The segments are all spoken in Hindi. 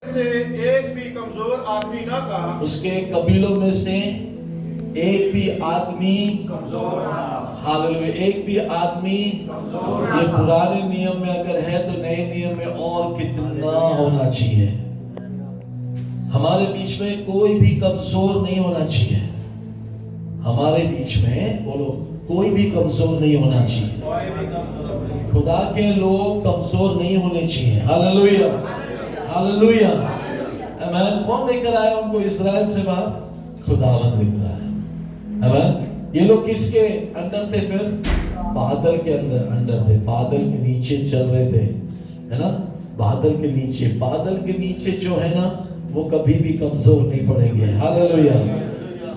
से एक भी कमजोर आदमी ना था, उसके कबीलों में से एक भी आदमी कमजोर ना था। हालेलुया, एक भी आदमी ये पुराने नियम में अगर है तो नए नियम में और कितना होना चाहिए। हमारे बीच में कोई भी कमजोर नहीं होना चाहिए। हमारे बीच में बोलो, कोई भी कमजोर नहीं होना चाहिए। खुदा के लोग कमजोर नहीं होने चाहिए। हालेलुया, हालेलुया, आमीन। कौन लेकर आया उनको इस्राएल से बाहर? खुदावंद लेकर आया। आमीन। ये लोग किसके अंडर थे? फिर बादल के अंडर थे। बादल के नीचे चल रहे थे, है ना? बादल के नीचे, बादल के नीचे जो है ना, वो कभी भी कमजोर नहीं पड़ेंगे। हालेलुया।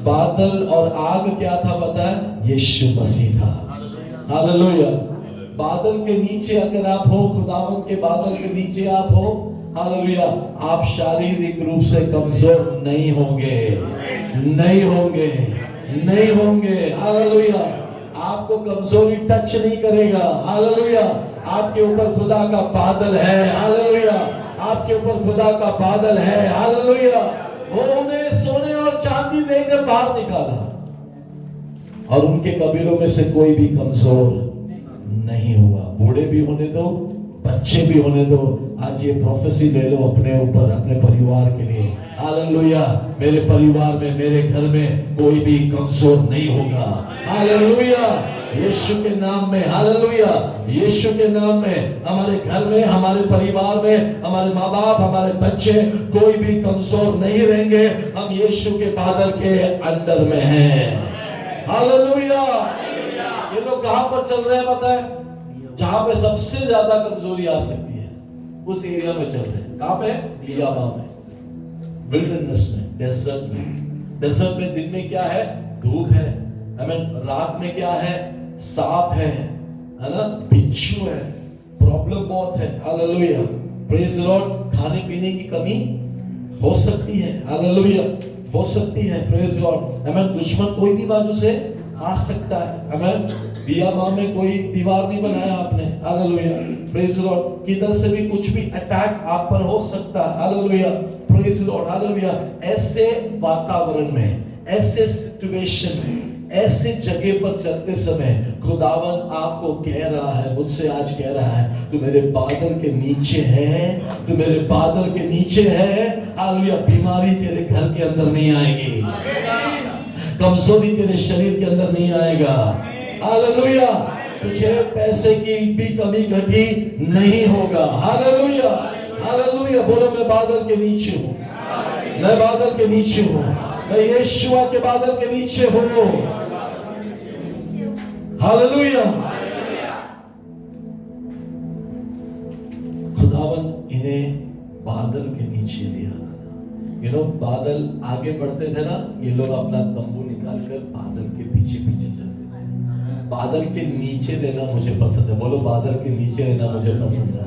बादल और आग क्या था पता है? यीशु मसीह था। हालेलुया। बादल के नीचे अगर आप हो, खुदावंद के बादल के नीचे आप हो, हालेलुया, आप शारीरिक रूप से कमजोर नहीं होंगे, नहीं होंगे, नहीं होंगे। हालेलुया। आपको कमजोरी टच नहीं करेगा। हालेलुया। आपके ऊपर खुदा का बादल है। हालेलुया। आपके ऊपर खुदा का बादल है। हालेलुया। वो उन्हें सोने और चांदी देकर बाहर निकाला और उनके कबीलों में से कोई भी कमजोर नहीं हुआ। बूढ़े भी होने दो, बच्चे भी होने दो। आज ये प्रोफेसी ले लो अपने ऊपर, अपने परिवार के लिए। हालेलुया। मेरे परिवार में, मेरे घर में कोई भी कमजोर नहीं होगा। हालेलुया। यीशु के नाम में, हालेलुया, यीशु के नाम में हमारे घर में, हमारे परिवार में, हमारे माँ बाप, हमारे बच्चे कोई भी कमजोर नहीं रहेंगे। हम यीशु के बादल के अंडर में हैं। हालेलुया। ये लोग कहां पर चल रहे हैं बताएं? जहां पे सबसे ज्यादा कमजोरी आ सकती है उस एरिया में चल रहे हैं। कहां पे? लियाबा में, विल्डरनेस में, डेजर्ट में। डेजर्ट में दिन में क्या है? धूप है। रात में क्या है? सांप है ना, बिच्छू है, प्रॉब्लम बहुत है। Hallelujah, praise the Lord. खाने पीने की कमी हो सकती है। हालेलुया, हो सकती है। Praise the Lord. आमीन। दुश्मन कोई भी बाजू से आ सकता है। आमीन। बियाबा में कोई दीवार नहीं बनाया आपने। Hallelujah, praise the Lord. किधर से भी कुछ भी अटैक आप पर हो सकता है। Hallelujah, praise the Lord. Hallelujah. ऐसे वातावरण में, ऐसे सिचुएशन में, ऐसे जगह पर चलते समय खुदावंद आपको कह रहा है, मुझसे आज कह रहा है, तू मेरे बादल के नीचे है, तू मेरे बादल के नीचे है। हालेलुया। बीमारी तेरे घर के अंदर नहीं आएगी, कमजोरी तेरे शरीर के अंदर नहीं आएगा। हालेलुया। तुझे पैसे की भी कमी घटी नहीं होगा। Hallelujah, hallelujah. बोलो, मैं बादल के नीचे हूँ, मैं बादल के नीचे हूँ, मैं यीशुआ के बादल के नीचे हूँ। हालेलुया। खुदावन इन्हें बादल के नीचे ले आना था। ये लोग बादल आगे बढ़ते थे ना, ये लोग अपना तंबू निकालकर बादल के पीछे पीछे चलते थे। बादल के नीचे रहना मुझे पसंद है। बोलो, बादल के नीचे रहना मुझे पसंद है।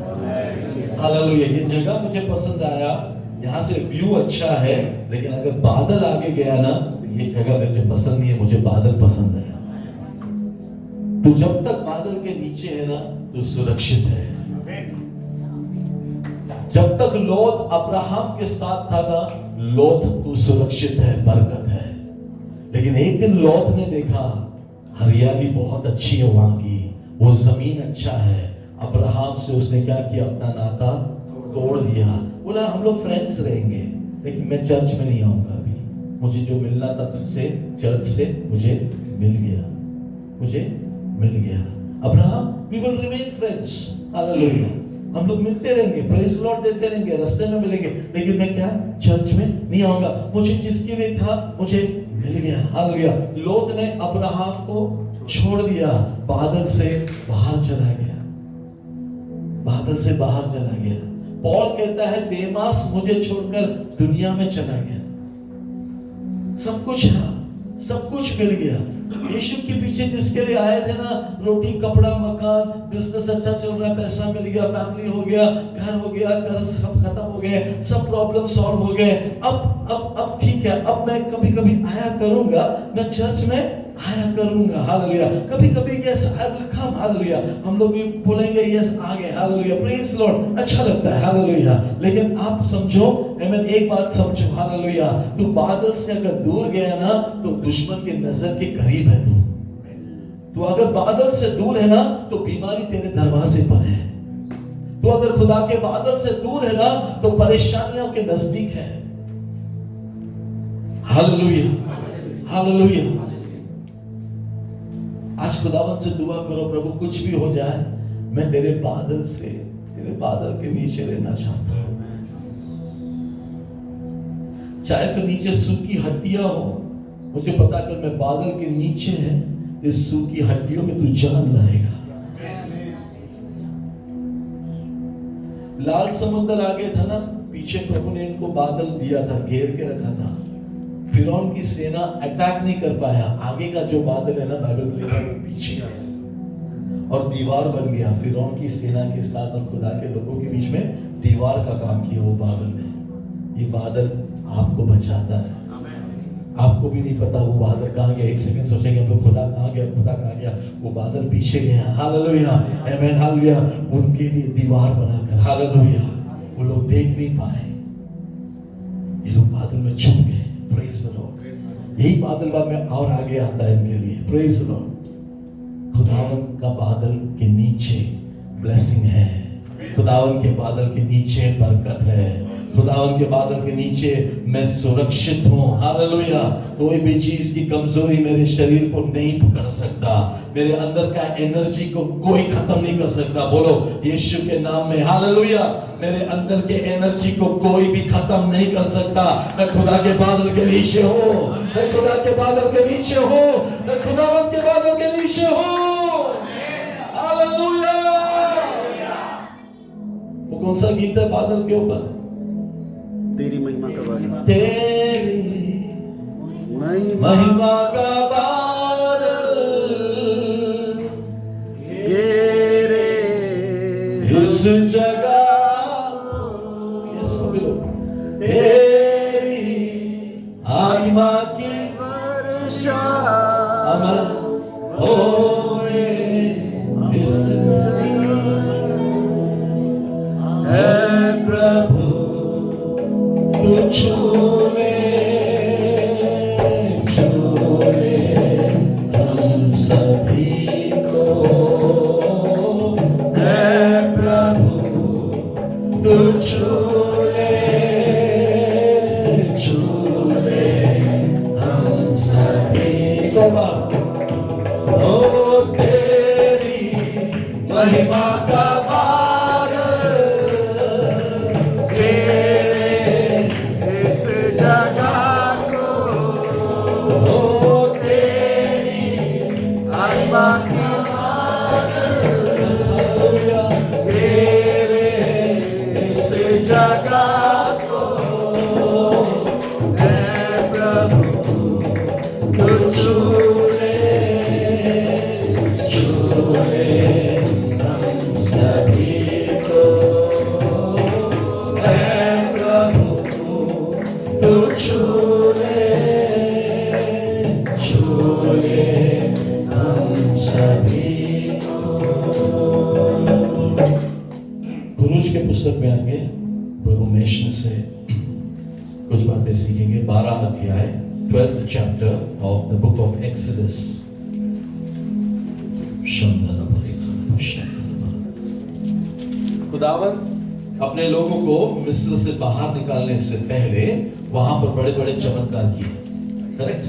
हालेलुया। ये जगह मुझे पसंद आया, यहाँ से व्यू अच्छा है, लेकिन अगर बादल आगे गया ना, ये जगह मुझे पसंद नहीं है, मुझे बादल पसंद है। तो जब तक बादल के नीचे है ना, तो सुरक्षित है। जब तक लोत अब्राहम के साथ था ना, लोत तू सुरक्षित है, बरकत है। लेकिन एक दिन लोत ने देखा हरियाली बहुत अच्छी है वहां की, वो जमीन अच्छा है। अब्राहम से उसने क्या किया? अपना नाता तोड़ दिया। बोला, हम लोग फ्रेंड्स रहेंगे, लेकिन मैं चर्च में नहीं आऊंगा अभी। मुझे जो मिलना था तुझसे, चर्च से, मुझे मिल गया, मुझे मिल गया। Abraham, we will remain friends. Hallelujah. हम लोग मिलते रहेंगे, प्रेज लॉर्ड देते रहेंगे, रास्ते में मिलेंगे, लेकिन मैं क्या? चर्च में नहीं आऊंगा। मुझे जिसके लिए था, मुझे मिल गया। हालेलुया। लोत ने अब्राहम को छोड़ दिया, बादल से बाहर चला गया, बादल से बाहर चला गया। पौल कहता है, देमास मुझे छोड़कर दुनिया में चला गया। सब कुछ है, सब कुछ मिल गया। यीशु के पीछे जिसके लिए आए थे ना, रोटी, कपड़ा, मकान, बिजनेस अच्छा चल रहा है, पैसा मिल गया, फैमिली हो गया, घर हो गया, कर्ज सब खत्म हो गए, सब प्रॉब्लम सॉल्व हो गए। अब ठीक है, अब मैं कभी कभी आया करूंगा, मैं चर्च में आया करूंगा, हालेलुया। कभी कभी yes I will come, hallelujah. हम लोग भी बोलेंगे यस आ गए, हालेलुया, प्रेज लॉर्ड, अच्छा लगता है, हालेलुया। लेकिन आप समझो, आमीन, एक बात समझो, हालेलुया, तू बादल से अगर दूर गया ना तो दुश्मन की नजर के करीब है तू अगर बादल से दूर है ना तो बीमारी तेरे दरवाजे पर है। तो अगर खुदा के बादल से दूर है ना तो परेशानियों के नजदीक है। Hallelujah, hallelujah. आज खुदावन से दुआ करो, प्रभु कुछ भी हो जाए मैं तेरे बादल के नीचे रहना चाहता हूं। चाहे फिर नीचे सूखी हड्डियां हो, मुझे पता अगर मैं बादल के नीचे है इस सूखी हड्डियों में तू जान लाएगा। लाल समुद्र आगे था ना, पीछे प्रभु ने इनको बादल दिया था, घेर के रखा था। फिरौन की सेना अटैक नहीं कर पाया। आगे का जो बादल है ना, बाइबल में लिखा है पीछे गया और दीवार बन गया फिरौन की सेना के साथ और खुदा के लोगों के बीच में दीवार का काम किया वो बादल ने। ये बादल आपको बचाता है। आपको भी नहीं पता वो बादल कहाँ गया। एक सेकंड सोचेंगे हम लोग खुदा कहाँ गया, वो बादल पीछे गया। हालेलुया, आमीन, हालेलुया। उनके लिए दीवार बनाकर, हालेलुया, वो लोग देख नहीं पाए, ये लोग बादल में छुप गए। Praise the Lord. यही बादल बाद में और आगे आता है इनके लिए। Praise the Lord. खुदावन का बादल के नीचे ब्लेसिंग है, खुदावन के बादल के नीचे बरकत है, खुदावन के बादल के नीचे मैं सुरक्षित हूं। हालेलुया। कोई भी चीज की कमजोरी मेरे शरीर को नहीं पकड़ सकता, मेरे अंदर का एनर्जी को कोई खत्म नहीं कर सकता। बोलो यीशु के नाम में, हालेलुया। मेरे अंदर के एनर्जी को कोई भी खत्म नहीं कर सकता। मैं खुदा के बादल के नीचे हूं, मैं खुदा के बादल के नीचे हूं, मैं खुदावन के बादल के नीचे हूं। हालेलुया। वो कौन सा गीत है बादल के ऊपर? तेरी महिमा का बादल, तेरी महिमा का बादल घेरे इस जगह, ये सभी लोग, तेरी आत्मा की वर्षा अमर होए इस जगह है प्रभु, तू छू ले हम सभी को, है प्रभु तू छू ले हम सभी को। ओ तेरी महिमा का पुस्तक में आगे प्रभु मेषन से कुछ बातें सीखेंगे। 12 अध्याय 12th chapter of the book of Exodus। खुदावन अपने लोगों को मिस्र से बाहर निकालने से पहले वहां पर बड़े बड़े चमत्कार किए। करेक्ट?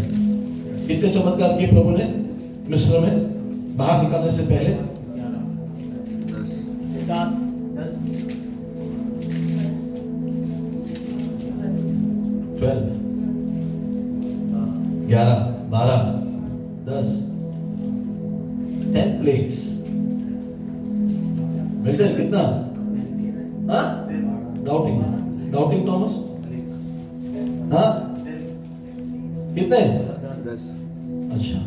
कितने चमत्कार किए प्रभु ने मिस्र में बाहर निकालने से पहले? 10 12 11 12 10 10 प्लेग्स मिलते कितना? हाँ? Doubting Thomas? हाँ? कितने? 10। अच्छा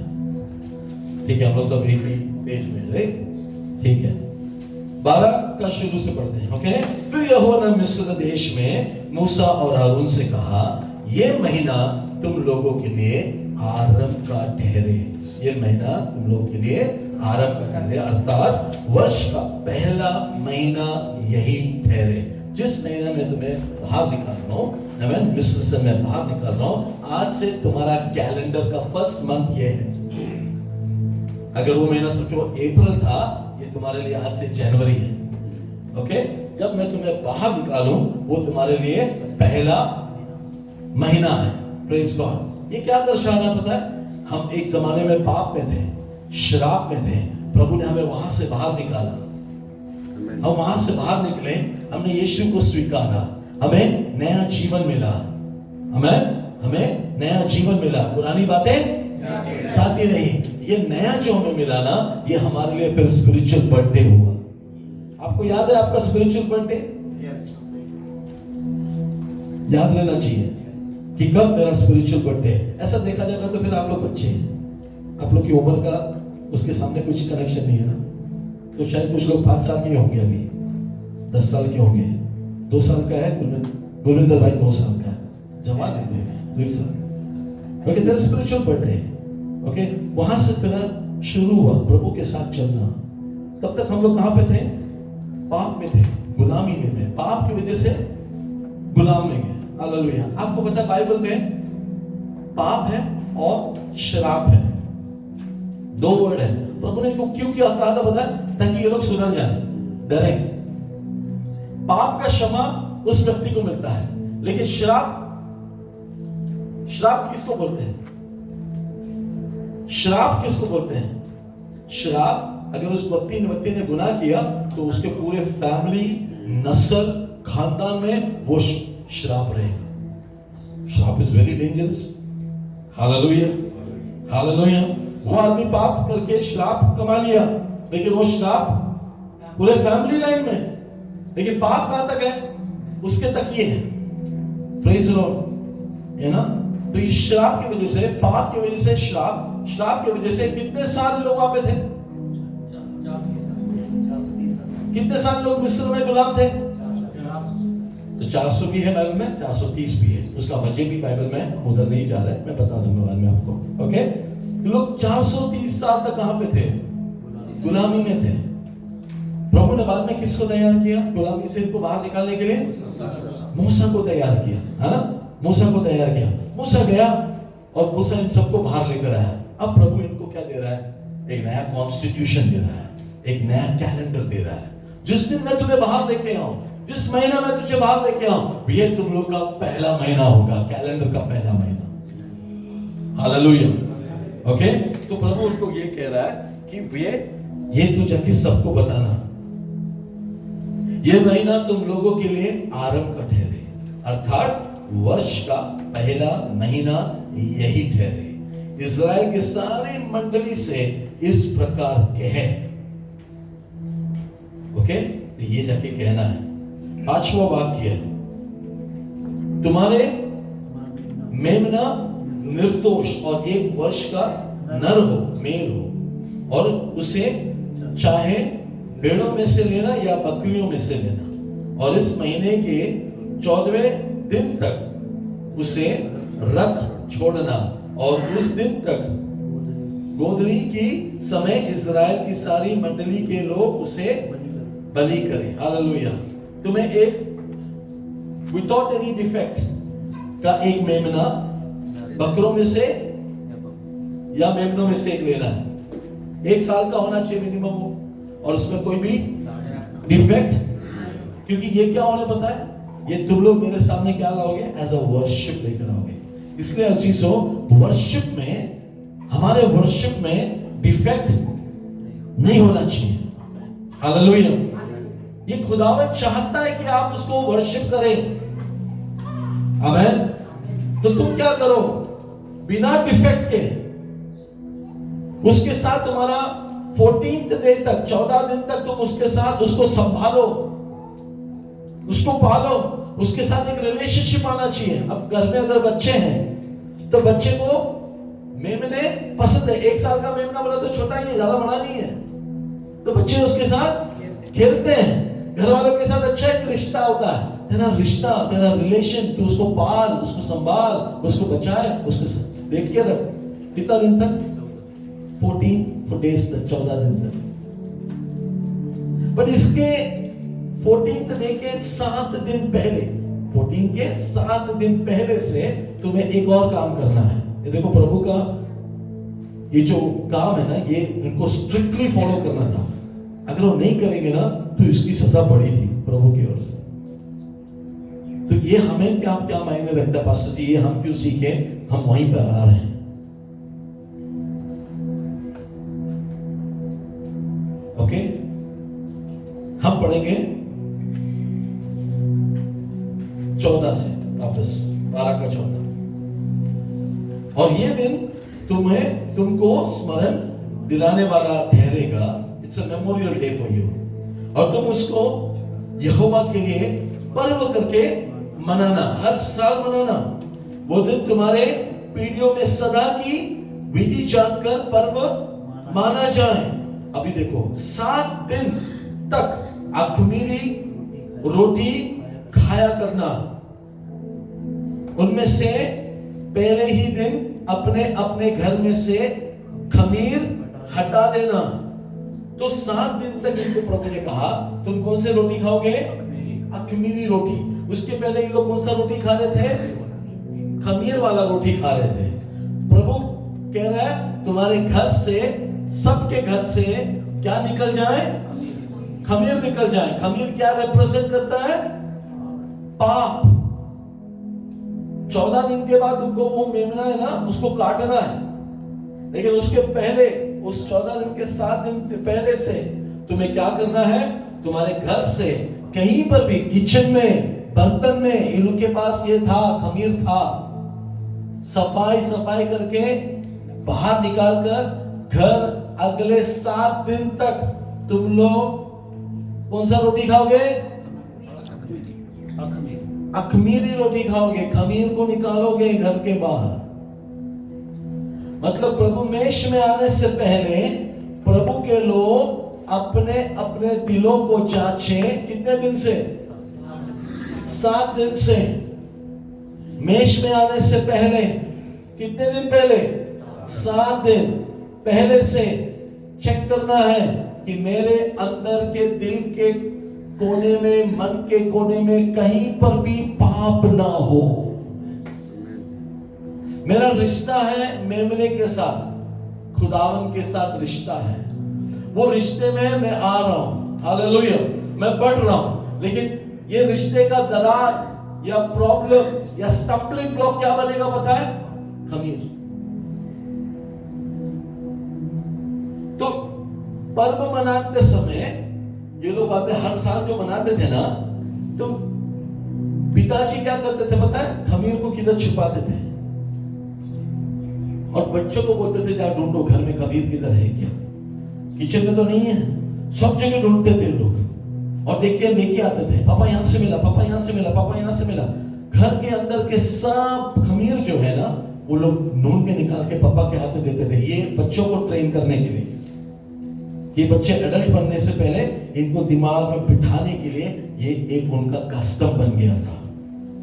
ठीक है, हम लोग सब एक ही पेज में, राइट? ठीक है, 12 का शुरू से पढ़ते हैं। ओके। फिर यहोवा ने मिस्र देश में मूसा और हारून से कहा, ये महीना तुम लोगों के लिए आरंभ का ठहरे। ये महीना तुम लोग के लिए आरंभ का ठहरे, अर्थात वर्ष का पहला महीना यही ठहरे। जिस महीने में तुम्हें बाहर निकाल रहा हूँ, आमीन, मिस्र से मैं बाहर निकाल रहा हूँ, आज से तुम्हारा कैलेंडर का फर्स्ट मंथ ये है। अगर वो महीना सोचो अप्रैल था, ये तुम्हारे लिए आज से जनवरी है। ओके, जब मैं तुम्हें बाहर निकालूं वो तुम्हारे लिए पहला महीना है। Praise God. ये क्या दर्शा रहा है पता है? हम एक जमाने में पाप में थे, शराब में थे, प्रभु ने हमें वहां से बाहर निकाला। हम वहां से बाहर निकले, हमने यीशु को स्वीकारा, हमें नया जीवन मिला, हमें नया जीवन मिला। पुरानी बातें जाती रही। ये नया जो हमें मिला ना, ये हमारे लिए फिर स्पिरिचुअल बर्थडे हुआ। आपको याद है आपका स्पिरिचुअल बर्थडे? याद रहना चाहिए कि कब मेरा स्पिरिचुअल बर्थडे। ऐसा देखा जाएगा तो फिर आप लोग बच्चे हैं, आप लोग की उम्र का उसके सामने कुछ कनेक्शन नहीं है ना। तो शायद कुछ लोग 5 साल के होंगे, अभी 10 साल के होंगे, 2 साल का है गुरविंदर भाई, 2 साल का है, जवान है 2 साल। ओके, तेरा स्पिरिचुअल बर्थडे। ओके, वहां से तेरा शुरू हुआ प्रभु के साथ चलना। तब तक हम लोग कहां पे थे? पाप में थे, गुलामी में थे, पाप की वजह से गुलाम में गए। हालेलुया। आपको पता है बाइबल में पाप है और शराब है, 2 वर्ड है। प्रभु ने क्यों क्या कहा था पता है? ताकि ये लोग सुधर जाए, डरे। पाप का क्षमा उस व्यक्ति को मिलता है, लेकिन शराब किसको बोलते हैं? शराब किसको बोलते हैं? शराब, अगर उस व्यक्ति ने गुनाह किया तो उसके पूरे फैमिली, नस्ल, खानदान में वो शराब रहेगा। शराब is very dangerous. Hallelujah, hallelujah. वो आदमी पाप करके शराब कमा लिया, लेकिन वो शराब पूरे फैमिली लाइन में, लेकिन पाप कहां तक है? उसके तक ये है। प्रेज द लॉर्ड, है ना। तो इस शराब की वजह से, पाप की वजह से, शराब की वजह से कितने सारे लोग वहां पे थे? कितने सारे लोग मिस्र में गुलाम थे? तो 400 भी है बाइबल में, 430 भी है, उसका वजह भी बाइबल में, हम उधर नहीं जा रहे, मैं बता दूंगा बाद में आपको। ओके, लोग 430 साल तक कहां पे थे? गुलामी में थे। प्रभु ने बाद में किसको तैयार किया गुलामी से इनको बाहर निकालने के लिए? मूसा को तैयार किया, है ना। मूसा को तैयार किया, मूसा गया और मूसा इन सबको बाहर लेकर आया। अब प्रभु इनको क्या दे रहा है? एक नया कॉन्स्टिट्यूशन दे रहा है, एक नया कैलेंडर दे रहा है। जिस दिन मैं तुम्हें बाहर लेके आऊं, जिस महीना मैं तुझे बाहर लेके आऊं, ये तुम लोग का पहला महीना होगा, कैलेंडर का पहला महीना। हालेलुया। ओके, तो प्रभु उनको ये कह रहा है कि ये तू जाके सबको बताना, ये महीना तुम लोगों के लिए आरंभ का ठहरे, अर्थात वर्ष का पहला महीना यही ठहरे। इज़राइल की सारी मंडली से इस प्रकार कह। ओके, तो ये जाके कहना है। 5वां वाक्य, तुम्हारे मेमना निर्दोष और 1 वर्ष का नर हो, मेल हो, और उसे चाहे भेड़ों में से लेना या बकरियों में से लेना, और इस महीने के 14वें दिन तक उसे रख छोड़ना, और उस दिन तक गोदली की समय इज़राइल की सारी मंडली के लोग उसे बलि करें। हालेलुया। तुम्हें एक विदाउट एनी डिफेक्ट का एक मेमना बकरों में से या मेमनों में से एक लेना है। 1 साल का होना चाहिए मिनिमम वो, और उसमें कोई भी डिफेक्ट, क्योंकि ये क्या होने पता है? ये तुम लोग मेरे सामने क्या लाओगे? एज अ वर्शिप लेकर आओगे। इसलिए अजीजों, वर्शिप में, हमारे वर्शिप में डिफेक्ट नहीं होना चाहिए। हालेलुया। ये खुदावंद चाहता है कि आप उसको वर्शिप करें। आमीन। तो तुम क्या करो? बिना डिफेक्ट के उसके साथ तुम्हारा 14th डे तक, 14 दिन तक तुम उसके साथ उसको संभालो, उसको पालो, उसके साथ एक रिलेशनशिप आना चाहिए। अब घर में अगर बच्चे हैं तो बच्चे को मेमने पसंद है। 1 साल का मेमना बोला तो छोटा ही है, ज्यादा बड़ा नहीं है, तो बच्चे उसके साथ खेलते हैं। घर वालों के साथ अच्छा एक रिश्ता होता है, तेरा रिश्ता, तेरा रिलेशन, तू उसको पाल, उसको संभाल, उसको बचाए, उसको देख के रख। कितना दिन तक? 14 डेज तक, 14 दिन तक। बट इसके 14th डे के 7 दिन पहले, 14 के 7 दिन पहले से तुम्हें एक और काम करना है। ये देखो प्रभु का ये जो काम है ना, ये इनको स्ट्रिक्टली फॉलो करना था। अगर वो नहीं करेंगे ना तो इसकी सजा बड़ी थी प्रभु की ओर से। तो ये हमें क्या क्या मायने रखता है पास्टर जी, ये हम क्यों सीखे, हम वहीं पर आ रहे हैं। ओके, हम पढ़ेंगे 14 से वापस, 12 का 14। और ये दिन तुमको स्मरण दिलाने वाला ठहरेगा। It's a memorial day for you, और तुम उसको यहोवा के लिए पर्व करके मनाना, हर साल मनाना। वो दिन तुम्हारे पीढ़ियों में सदा की विधि जानकर पर्व माना जाए। अभी देखो 7 दिन तक अख़मीरी रोटी खाया करना। उनमें से पहले ही दिन अपने अपने घर में से खमीर हटा देना। तो 7 दिन तक इनको प्रभु ने कहा तुम कौन से रोटी खाओगे, अख़मीरी रोटी। उसके पहले ये लोग कौन सा रोटी खा रहे थे, खमीर वाला रोटी खा रहे थे। प्रभु कह रहा है तुम्हारे घर से, सबके घर से क्या निकल जाए, खमीर निकल जाए। खमीर क्या रिप्रेजेंट करता है, पाप। 14 दिन के बाद उनको वो मेमना है ना, उसको काटना है। लेकिन उसके पहले, उस 14 दिन के 7 दिन पहले से तुम्हें क्या करना है, तुम्हारे घर से कहीं पर भी, किचन में, बर्तन में, इन लोग के पास ये था, खमीर था, सफाई करके बाहर निकालकर घर अगले 7 दिन तक तुम लोग कौन सा रोटी खाओगे, अख़मीरी रोटी खाओगे। खमीर को निकालोगे घर के बाहर। मतलब प्रभु मेष में आने से पहले प्रभु के लोग अपने अपने दिलों को जांचे। कितने दिन से, 7 दिन से। मेष में आने से पहले कितने दिन पहले, 7 दिन पहले से चेक करना है कि मेरे अंदर के दिल के कोने में, मन के कोने में कहीं पर भी पाप ना हो। मेरा रिश्ता है मेमने के साथ, खुदावन के साथ रिश्ता है। वो रिश्ते में मैं आ रहा हूं, हालेलुया, मैं बढ़ रहा हूं। लेकिन ये रिश्ते का दरार या प्रॉब्लम या स्टम्बलिंग ब्लॉक क्या बनेगा पता है, खमीर। तो पर्व मनाते समय ये लोग बातें हर साल जो मनाते थे ना, तो पिताजी क्या करते थे पता है, खमीर को किधर छुपाते थे और बच्चों को बोलते थे जा ढूंढो घर में खमीर किधर है, क्या किचन में तो नहीं है। सब जगह ढूंढते थे लोग और देख के लेके आते थे, पापा यहां से मिला, पापा यहां से मिला, पापा यहां से मिला। घर के अंदर के सब खमीर जो है ना, वो लोग ढूंढ के निकाल के पापा के हाथ में देते थे। ये बच्चों को ट्रेन करने के लिए, ये बच्चे एडल्ट बनने से पहले इनको दिमाग में बिठाने के लिए ये एक उनका कस्टम बन गया था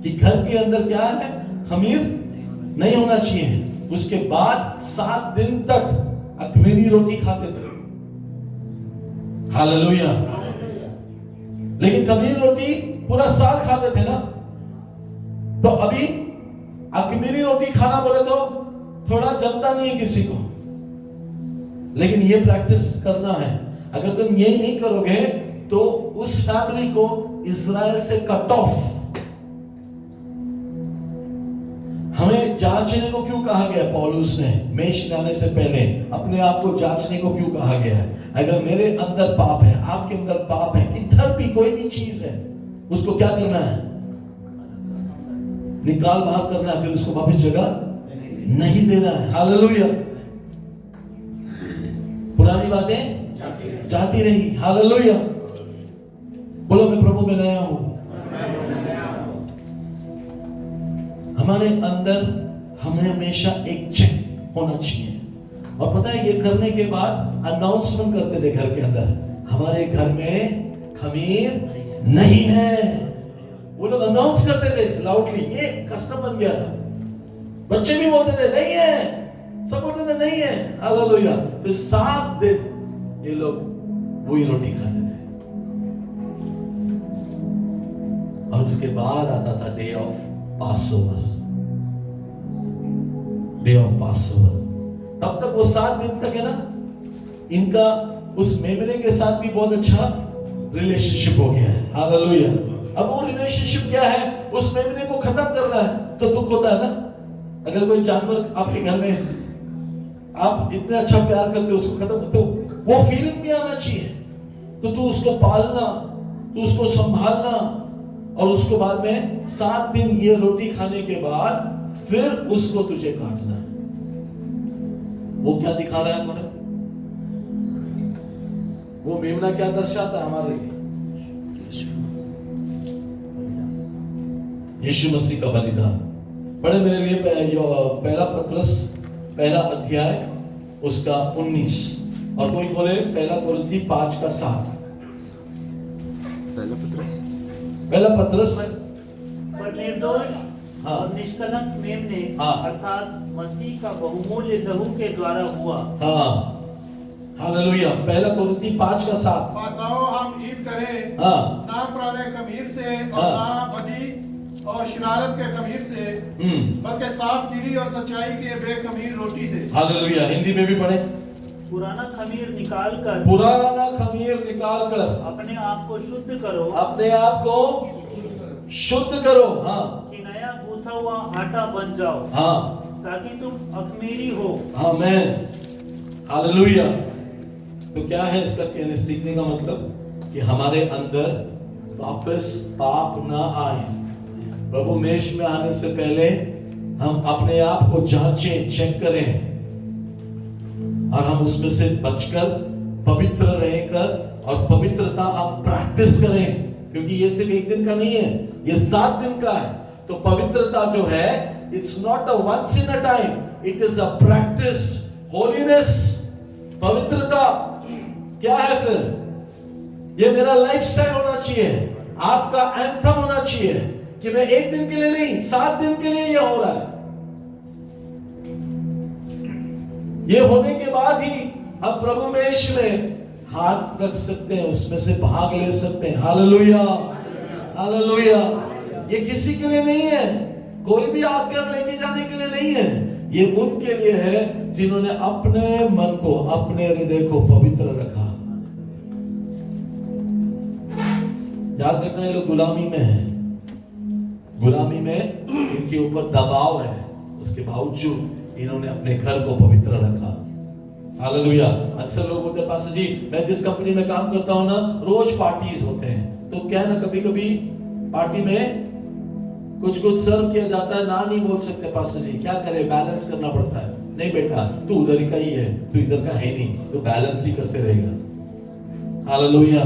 कि घर के अंदर क्या है, खमीर नहीं होना चाहिए। उसके बाद 7 दिन तक अख़मीरी रोटी खाते थे, हालेलुया। लेकिन खमीर रोटी पूरा साल खाते थे ना, तो अभी अख़मीरी रोटी खाना बोले तो थोड़ा जमता नहीं है किसी को। लेकिन ये प्रैक्टिस करना है। अगर तुम यही नहीं करोगे तो उस फैमिली को इज़राइल से कट ऑफ। हमें जांचने को क्यों कहा गया, पौलुस ने मेष में आने से पहले अपने आप को जांचने को क्यों कहा गया है। अगर मेरे अंदर पाप है, आपके अंदर पाप है, इधर भी कोई भी चीज है, उसको क्या करना है, निकाल बाहर करना है, फिर उसको वापस जगह नहीं देना है, हालेलुया। पुरानी बातें जाती रही, हालेलुया। बोलो मैं प्रभु में नया हूं। हमारे अंदर हमें हमेशा एक चेक होना चाहिए। और पता है, ये करने के बाद अनाउंसमेंट करते थे घर के अंदर, हमारे घर में खमीर नहीं है। वो लोग अनाउंस करते थे लाउडली, ये कस्टम बन गया था। बच्चे भी बोलते थे नहीं है, सब बोलते थे नहीं है, हालेलुया। फिर 7 दिन ये लोग वही रोटी खाते थे और उसके बाद आता था day of Passover, day of Passover. तब तक वो 7 दिन तक है ना, इनका उस मेमने के साथ भी बहुत अच्छा रिलेशनशिप हो गया है, हालेलुया। अब वो रिलेशनशिप क्या है, उस मेमने को खत्म करना है तो दुख होता है ना। अगर कोई जानवर आपके घर में आप इतने अच्छा प्यार करते हो, उसको खत्म करते हो, वो फीलिंग भी आना चाहिए। तो तू उसको पालना, तू उसको संभालना, और उसको बाद में 7 दिन ये रोटी खाने के बाद फिर उसको तुझे काटना है। वो क्या दिखा रहा है हमारे, वो मेमना क्या दर्शाता है हमारे लिए? यीशु मसीह का बलिदान। पढ़े मेरे लिए पहला पत्रस पहला अध्याय उसका 19, और कोई बोले पहला कोरिन्थी 5 का 7। पहला पत्रस पर निर्दोष और निष्कलंक मेमने अर्थात मसीह का बहुमूल्य लहू के द्वारा हुआ। हाँ, हालेलुया। पहला कोरिन्थी 5 का 7। पासाओ हम ईद करें, ना पुराने खमीर से और ना बदी और शरारत के खमीर से, बल्कि साफ दिली और सच्चाई के बेखमीर रोटी से। हालेलुया। हिंदी में भी पढ़े। पुराना खमीर निकाल कर, पुराना खमीर निकाल कर अपने आप को शुद्ध करो, अपने आप को शुद्ध करो, हाँ, कि नया गूथा हुआ आटा बन जाओ, हाँ, ताकि तुम अखमीरी हो। आमीन, हालेलुया। तो क्या है इसका कहने सीखने का मतलब, कि हमारे अंदर वापस पाप ना आए। प्रभु मेष में आने से पहले हम अपने आप को जांचें, चेक करें, और हम उसमें से बचकर पवित्र रहकर और पवित्रता हम प्रैक्टिस करें, क्योंकि ये सिर्फ एक दिन का नहीं है, ये 7 दिन का है। तो पवित्रता जो है, it's not a once in a time, it is a practice. Holiness, पवित्रता क्या है फिर? ये मेरा लाइफस्टाइल होना चाहिए, आपका एंथम होना चाहिए, कि मैं एक दिन के लिए नहीं, 7 दिन के लिए ये हो रहा है। ये होने के बाद ही हम प्रभु मेष में हाथ रख सकते हैं, उसमें से भाग ले सकते हैं। Hallelujah, hallelujah. ये किसी के लिए नहीं है, कोई भी आकर लेके जाने के लिए नहीं है, ये उनके लिए है जिन्होंने अपने मन को, अपने हृदय को पवित्र रखा। याद रखना, ये लोग गुलामी में है, गुलामी में इनके ऊपर दबाव है, उसके बावजूद इन्होंने अपने घर को पवित्र रखा। हालेलुया। अक्सर लोग बोलते हैं, पास्टर जी मैं जिस कंपनी में काम करता हूं ना, रोज पार्टीज होते हैं, तो क्या है ना, कभी कभी पार्टी में कुछ सर्व किया जाता है, ना नहीं बोल सकते पास्टर जी, क्या करें, बैलेंस करना पड़ता है। नहीं बेटा, तू उधर का ही है, तू इधर का है नहीं, तो बैलेंस ही करते रहेगा। हालेलुया।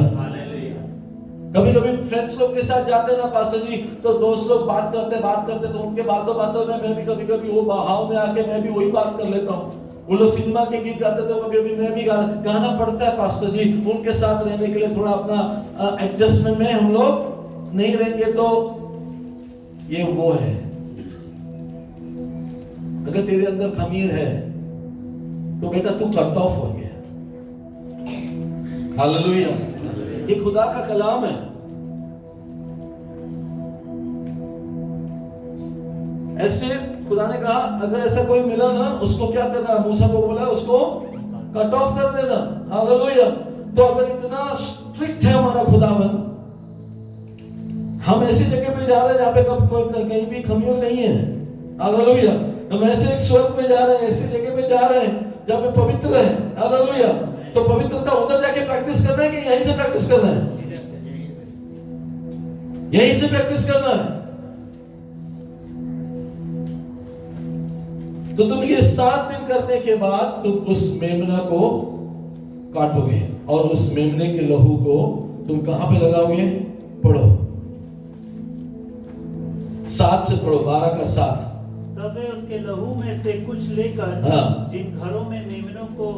कभी कभी फ्रेंड्स लोग के साथ जाते हैं ना पास्टर जी, तो दोस्त लोग बात करते तो उनके बातों में मैं भी कभी कभी वो बहाव में आके मैं भी वही बात कर लेता हूँ। वो लोग सिनेमा के गीत गाते तो कभी कभी मैं भी गाना पड़ता है पास्टर जी, उनके साथ रहने के लिए थोड़ा अपना एडजस्टमेंट में हम लोग नहीं रहेंगे तो ये वो है। अगर तेरे अंदर खमीर है तो बेटा तू कट ऑफ हो गया। हालेलुया। ये खुदा का कलाम है। ऐसे खुदा ने कहा, अगर ऐसा कोई मिला ना, उसको क्या करना, मूसा को बोला उसको कट ऑफ कर देना। हालेलुया। तो अगर इतना स्ट्रिक्ट है हमारा खुदावन, हम ऐसी जगह पे जा रहे हैं जहां पे कोई कहीं भी खमीर नहीं है। हालेलुया। हम ऐसे एक स्वर्ग में जा रहे हैं, ऐसी जगह पे जा रहे हैं जहां पे पवित्र है। हालेलुया। तो पवित्रता उधर जाके प्रैक्टिस करना है कि यहीं से प्रैक्टिस करना है? यहीं से प्रैक्टिस करना है। तो तुम ये 7 दिन करने के बाद तुम उस मेमना को काटोगे और उस मेमने के लहू को तुम कहां पे लगाओगे? पढ़ो, 7 से पढ़ो, 12 का 7। तब वे उसके लहू में से कुछ लेकर जिन घरों में मेमनों को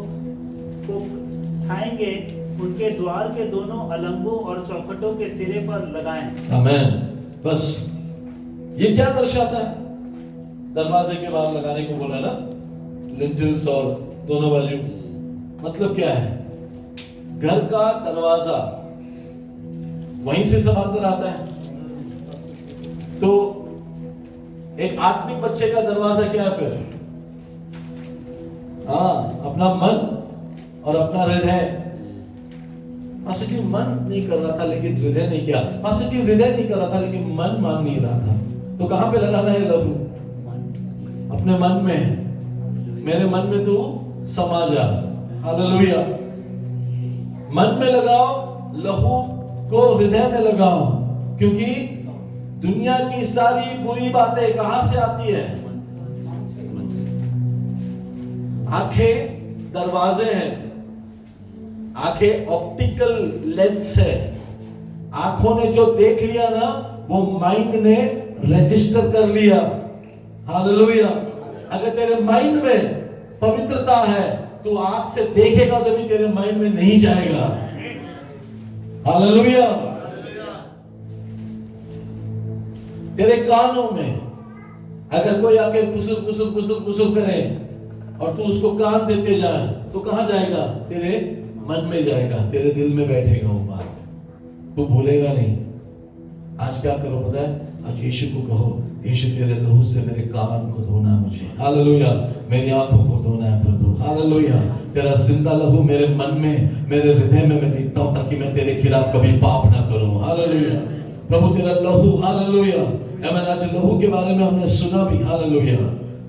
खाएंगे, उनके द्वार के दोनों अलंगों और चौखटों के सिरे पर लगाएं। आमेन। बस ये क्या दर्शाता है? दरवाजे के बाहर लगाने को बोला ना, लिंटल्स और दोनों बाजू। मतलब क्या है? घर का दरवाजा वहीं से सब अंदर आता है। तो एक आत्मिक बच्चे का दरवाजा क्या है फिर? अपना मन और अपना हृदय। पास्टर जी मन नहीं कर रहा था लेकिन हृदय नहीं किया। पास्टर जी हृदय नहीं कर रहा था लेकिन मन मान नहीं रहा था। तो कहां पे लगाना है लहू? अपने मन में। मेरे मन में तू समा जा। हालेलुया। मन में लगाओ, लहू को हृदय में लगाओ। क्योंकि दुनिया की सारी बुरी बातें कहां से आती है? आंखें दरवाजे हैं। आंखें ऑप्टिकल लेंस है। आंखों ने जो देख लिया ना वो माइंड ने रजिस्टर कर लिया। हालेलुया। अगर तेरे माइंड में पवित्रता है तो आंख से देखेगा तो भी तेरे माइंड में नहीं जाएगा। हालेलुया। तेरे कानों में अगर कोई आके पुसुर पुसुर पुसुर पुसुर करे और तू उसको कान देते जाए तो कहां जाएगा? तेरे मन में जाएगा, तेरे दिल में बैठेगा वो बात, तू भूलेगा नहीं। आज क्या करो पता है? आज यीशु को कहो, यीशु तेरे लहू से मेरे कान को धोना मुझे। हालेलुया। मेरी आंखों को धोना है प्रभु। हालेलुया। तेरा जिंदा लहू मेरे मन में, मेरे हृदय में मैं देखता हूं ताकि मैं तेरे खिलाफ कभी पाप ना करूं। हालेलुया। प्रभु तेरा लहू। हालेलुया। आमीन। आज लहू के बारे में हमने सुना भी। हालेलुया।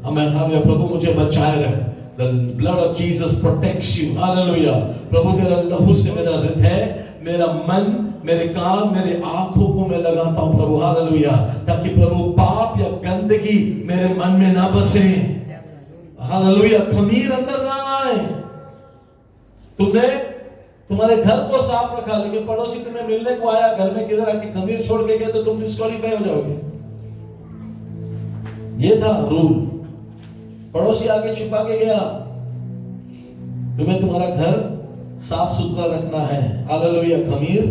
आमीन। हालेलुया। प्रभु मुझे बचाए रख। The blood of Jesus protects you. Hallelujah. प्रभु तेरा लहू से मेरा हृदय, मेरा मन, मेरे कान, मेरे आंखों को मैं लगाता हूं प्रभु। हालेलुया। ताकि प्रभु पाप या गंदगी मेरे मन में ना बसे। हालेलुया। खमीर अंदर ना आए। तुमने तुम्हारे घर को साफ रखा लेकिन पड़ोसी तुम्हें मिलने को आया, घर में किधर आके खमीर छोड़ के गए तो तुम डिस्क्वालीफाई हो जाओगे। ये था रूल। पड़ोसी आके छिपा के गया। तुम्हें तुम्हारा घर साफ सुथरा रखना है। हालेलुया। खमीर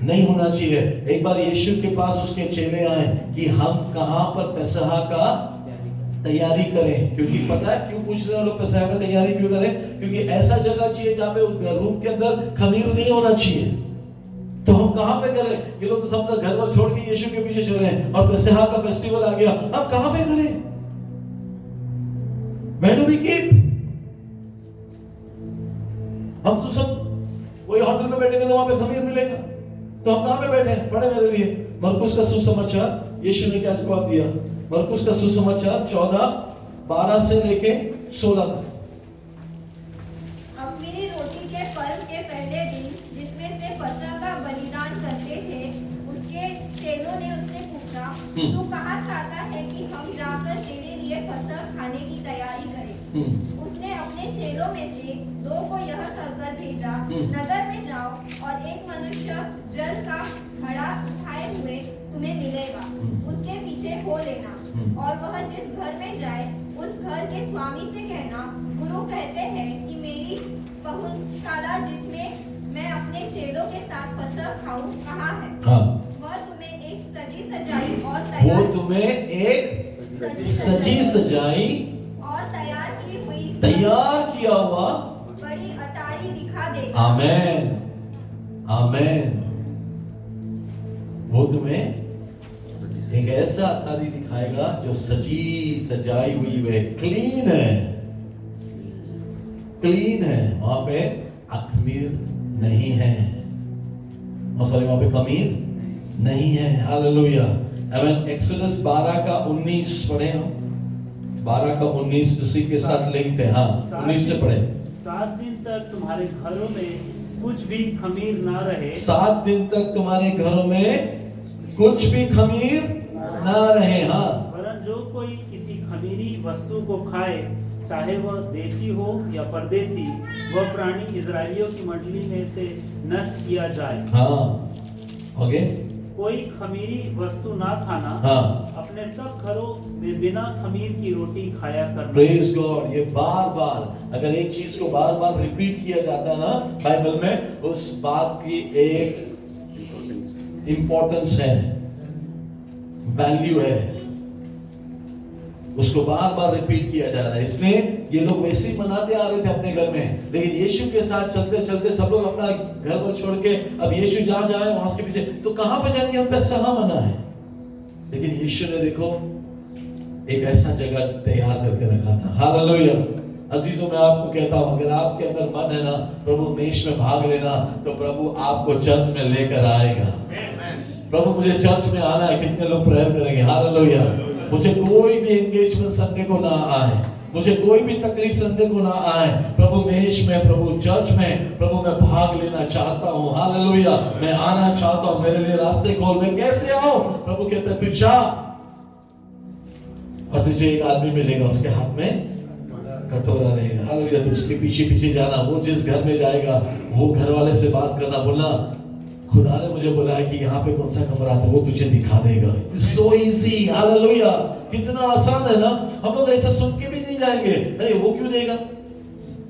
नहीं होना चाहिए। एक बार यीशु के पास उसके चेले आए कि हम कहां पर पेसहा का तैयारी करें। क्योंकि पता है क्यों पूछ रहे हैं लोग पेसहा का तैयारी क्यों करें? क्योंकि ऐसा जगह चाहिए जहां पे रूम के अंदर खमीर नहीं होना चाहिए। तो हम कहां पे करें? ये लोग तो सब लोग घर पर छोड़ के यीशु के पीछे चले हैं और पेसहा का फेस्टिवल आ गया। अब कहां पे करें? Where do we keep? हम तो सब कोई होटल में बैठेंगे तो वहां पे खमीर मिलेगा। तो हम कहां पे बैठे? पढ़े मेरे लिए मरकुस का सुसमाचार। यीशु ने क्या जवाब दिया? मरकुस का सुसमाचार 14:12 से लेके 16 तक। अख़मीरी रोटी के पर्व के पहले दिन जिसमें से फसह का बलिदान करते थे, उसके चेलों ने उससे पूछा, तू कहाँ चाहता है कि हम जाकर तेरे लिए फसह खाने की तैयारी करें? उसने अपने चेलों में से 2 को यह कहकर भेजा, नगर में जाओ और एक मनुष्य जल का घड़ा उठाए हुए तुम्हें मिलेगा, उसके पीछे हो लेना। और वह जिस घर में जाए उस घर के स्वामी से कहना, गुरु कहते हैं कि मेरी पहुंचशाला जिसमें मैं अपने चेलों के साथ फसह खाऊं कहाँ है? वह तुम्हें एक सजी सजाई और तैयार किया हुआ बड़ी अटारी दिखा देगा। आमेन। आमेन। वो तुम्हें एक ऐसा अटारी दिखाएगा जो सजी सजाई हुई है, क्लीन है, क्लीन है। वहां पे अख़मीर नहीं है, सॉरी वहां पे खमीर नहीं है। हालेलुया। आमीन। एक्सोडस 12 का 19 पढ़े हम। 12 का 19 उसी के साथ लिंक है। हाँ 19 से पढ़े। 7 दिन तक तुम्हारे घरों में कुछ भी खमीर ना रहे। 7 दिन तक तुम्हारे घरों में कुछ भी खमीर ना रहे। हाँ। वरन जो कोई किसी खमीरी वस्तु को खाए, चाहे वह देशी हो या परदेशी, वह प्राणी इजरायलियों की मंडली में से नष्ट किया जाए। हाँ। ओके। कोई खमीरी वस्तु ना खाना। हाँ। अपने सब घरों में बिना खमीर की रोटी खाया करना। Praise God. ये बार बार अगर एक चीज को बार बार रिपीट किया जाता है ना बाइबल में, उस बात की एक इंपॉर्टेंस है, वैल्यू है। उसको बार बार रिपीट किया जा रहा है। इसलिए ये लोग वैसे ही मनाते आ रहे थे अपने घर में, लेकिन यीशु के साथ चलते चलते सब लोग अपना घर पर छोड़ के अब यीशु जहां जाए वहां के पीछे, तो कहां पे जाएंगे, हम पे सहा मना है। लेकिन यीशु ने देखो एक ऐसा जगह तैयार करके रखा था। हालेलुया। अजीजों, मैं आपको कहता हूं, अगर आपके अंदर मन है ना प्रभु मेष में भाग लेना, तो प्रभु आपको चर्च में लेकर आएगा। प्रभु मुझे चर्च में आना है, कितने लोग प्रेयर करेंगे? हालेलुया। मुझे कोई भी एंगेजमेंट संडे को ना आए, मुझे कोई भी तकलीफ संडे को ना आए, प्रभु मेष में, प्रभु चर्च में, प्रभु मैं भाग लेना चाहता हूँ। हालेलुया। मैं आना चाहता हूँ, मेरे लिए रास्ते खोल। मैं कैसे आऊं? प्रभु कहता है तू जा, और तुझे एक आदमी मिलेगा, उसके हाथ में कटोरा रहेगा। हालेलुया। तो उसके पीछे पीछे जाना, वो जिस घर में जाएगा वो घर वाले से बात करना, बोलना खुदा ने मुझे बोला है कि यहाँ पे कौन सा कमरा था, वो तुझे दिखा देगा। So easy. हालेलुया। कितना आसान है ना। हम लोग ऐसा सुन के भी नहीं जाएंगे, अरे वो क्यों देगा।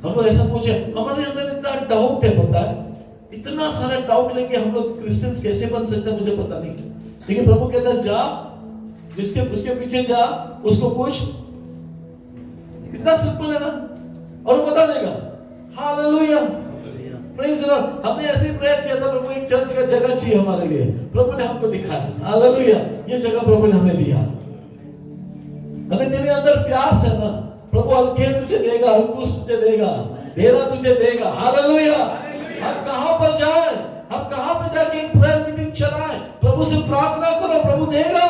हम लोग ऐसा पूछे, हमारे अंदर इतना डाउट है, पता है, इतना सारा डाउट लेके हम लोग क्रिश्चियंस कैसे बन सकते हैं, मुझे पता नहीं। लेकिन प्रभु कहता है जा, जिसके उसके पीछे जा, उसको पूछ। कितना सिंपल है ना, और वो बता देगा। हालेलुया। Praise the Lord. हमने ऐसे प्रेयर किया था, प्रभु एक चर्च का जगह चाहिए हमारे लिए, प्रभु ने हमको दिखाया। हालेलुया। ये जगह प्रभु ने हमें दिया। अगर तेरे अंदर प्यास है ना, प्रभु हल्के तुझे देगा, हल्कुस तुझे देगा, डेरा तुझे देगा। हालेलुया। हम कहां पर जाए, हम कहां पर जाके एक प्रेयर मीटिंग चलाएं, प्रभु से प्रार्थना करो, प्रभु देगा।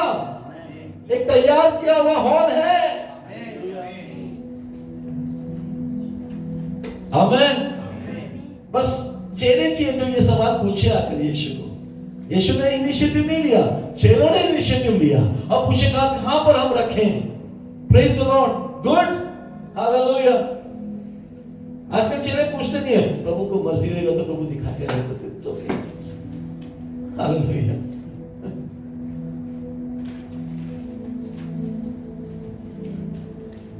एक तैयार किया हुआ हॉल है। आमीन। बस चेले चाहिए तो ये सवाल पूछे आकर यीशु को। यीशु ने इनिशिएटिव नहीं लिया, चेलों ने इनिशिएटिव लिया और पूछे कहां पर हम रखें। Praise the Lord. Good. Hallelujah. आजकल चेले पूछते नहीं है, प्रभु को मर्जी रहेगा तो प्रभु दिखा के रहेगा, तो इट्स ओके। हालेलुया।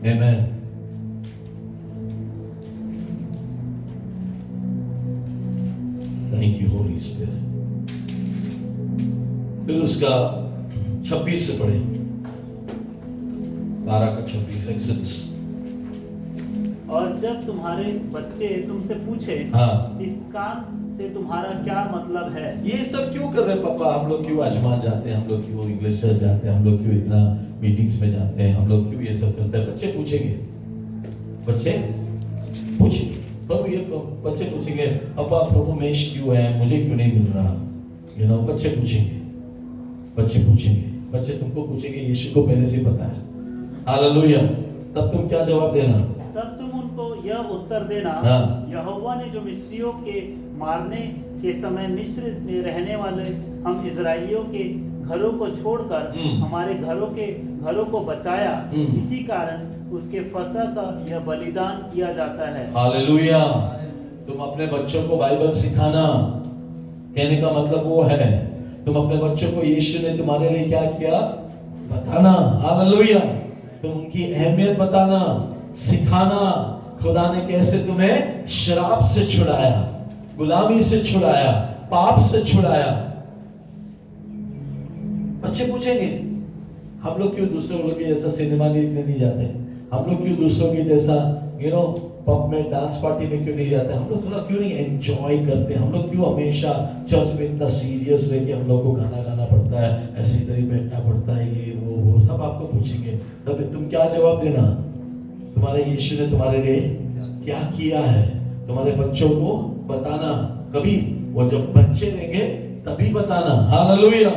आमीन। Thank you Holi spirit. फिर उसका 26 से पढ़े, 12 का 26 एक्सेस। और जब तुम्हारे बच्चे तुमसे पूछे इस काम से तुम्हारा क्या मतलब है, ये सब क्यों कर रहे हैं पापा, हम लोग क्यों आजमान जाते हैं, हम लोग क्यों इंग्लिश चर्च जाते हैं, हम लोग क्यों इतना मीटिंग्स में जाते हैं, हम लोग क्यों ये सब करते हैं? बच्चे पूछेंगे, बच्चे पूछेंगे, प्रभु ये बच्चे पूछेंगे पापा प्रभु मेष क्यों है, मुझे क्यों नहीं मिल रहा, यू नो। बच्चे पूछेंगे, बच्चे पूछेंगे, बच्चे तुमको पूछेंगे, यीशु को पहले से पता है। हालेलुया। तब तुम क्या जवाब देना? तब तुम उनको यह उत्तर देना, यहोवा ने जो मिस्रियों के मारने के समय मिस्र में रहने वाले हम इजराइलियों के घरों को छोड़कर हमारे घरों को बचाया, इसी कारण उसके फसह का यह बलिदान किया जाता है। हालेलुया। तुम अपने बच्चों को बाइबल सिखाना, कहने का मतलब वो है तुम अपने बच्चों को यीशु ने तुम्हारे लिए क्या किया बताना। हालेलुया। तुम उनकी अहमियत बताना, सिखाना, खुदा ने कैसे तुम्हें शराब से छुड़ाया, गुलामी से छुड़ाया, पाप से छुड़ाया। बच्चे पूछेंगे हम लोग क्यों दूसरों लोग के जैसा सिनेमा देखने नहीं जाते, हम लोग क्यों दूसरों के जैसा यू नो पब में डांस पार्टी में क्यों नहीं जाते, हम लोग थोड़ा क्यों नहीं एंजॉय करते, हम लोग क्यों हमेशा चर्च में इतना सीरियस रह के हम लोग को गाना गाना पड़ता है, ऐसे इधर ही बैठना पड़ता है, ये वो सब आपको पूछेंगे। तब तुम क्या जवाब देना? तुम्हारे यीशु ने तुम्हारे लिए क्या किया है तुम्हारे बच्चों को बताना। कभी वो जब बच्चे रहेंगे तभी बताना। हालेलुया।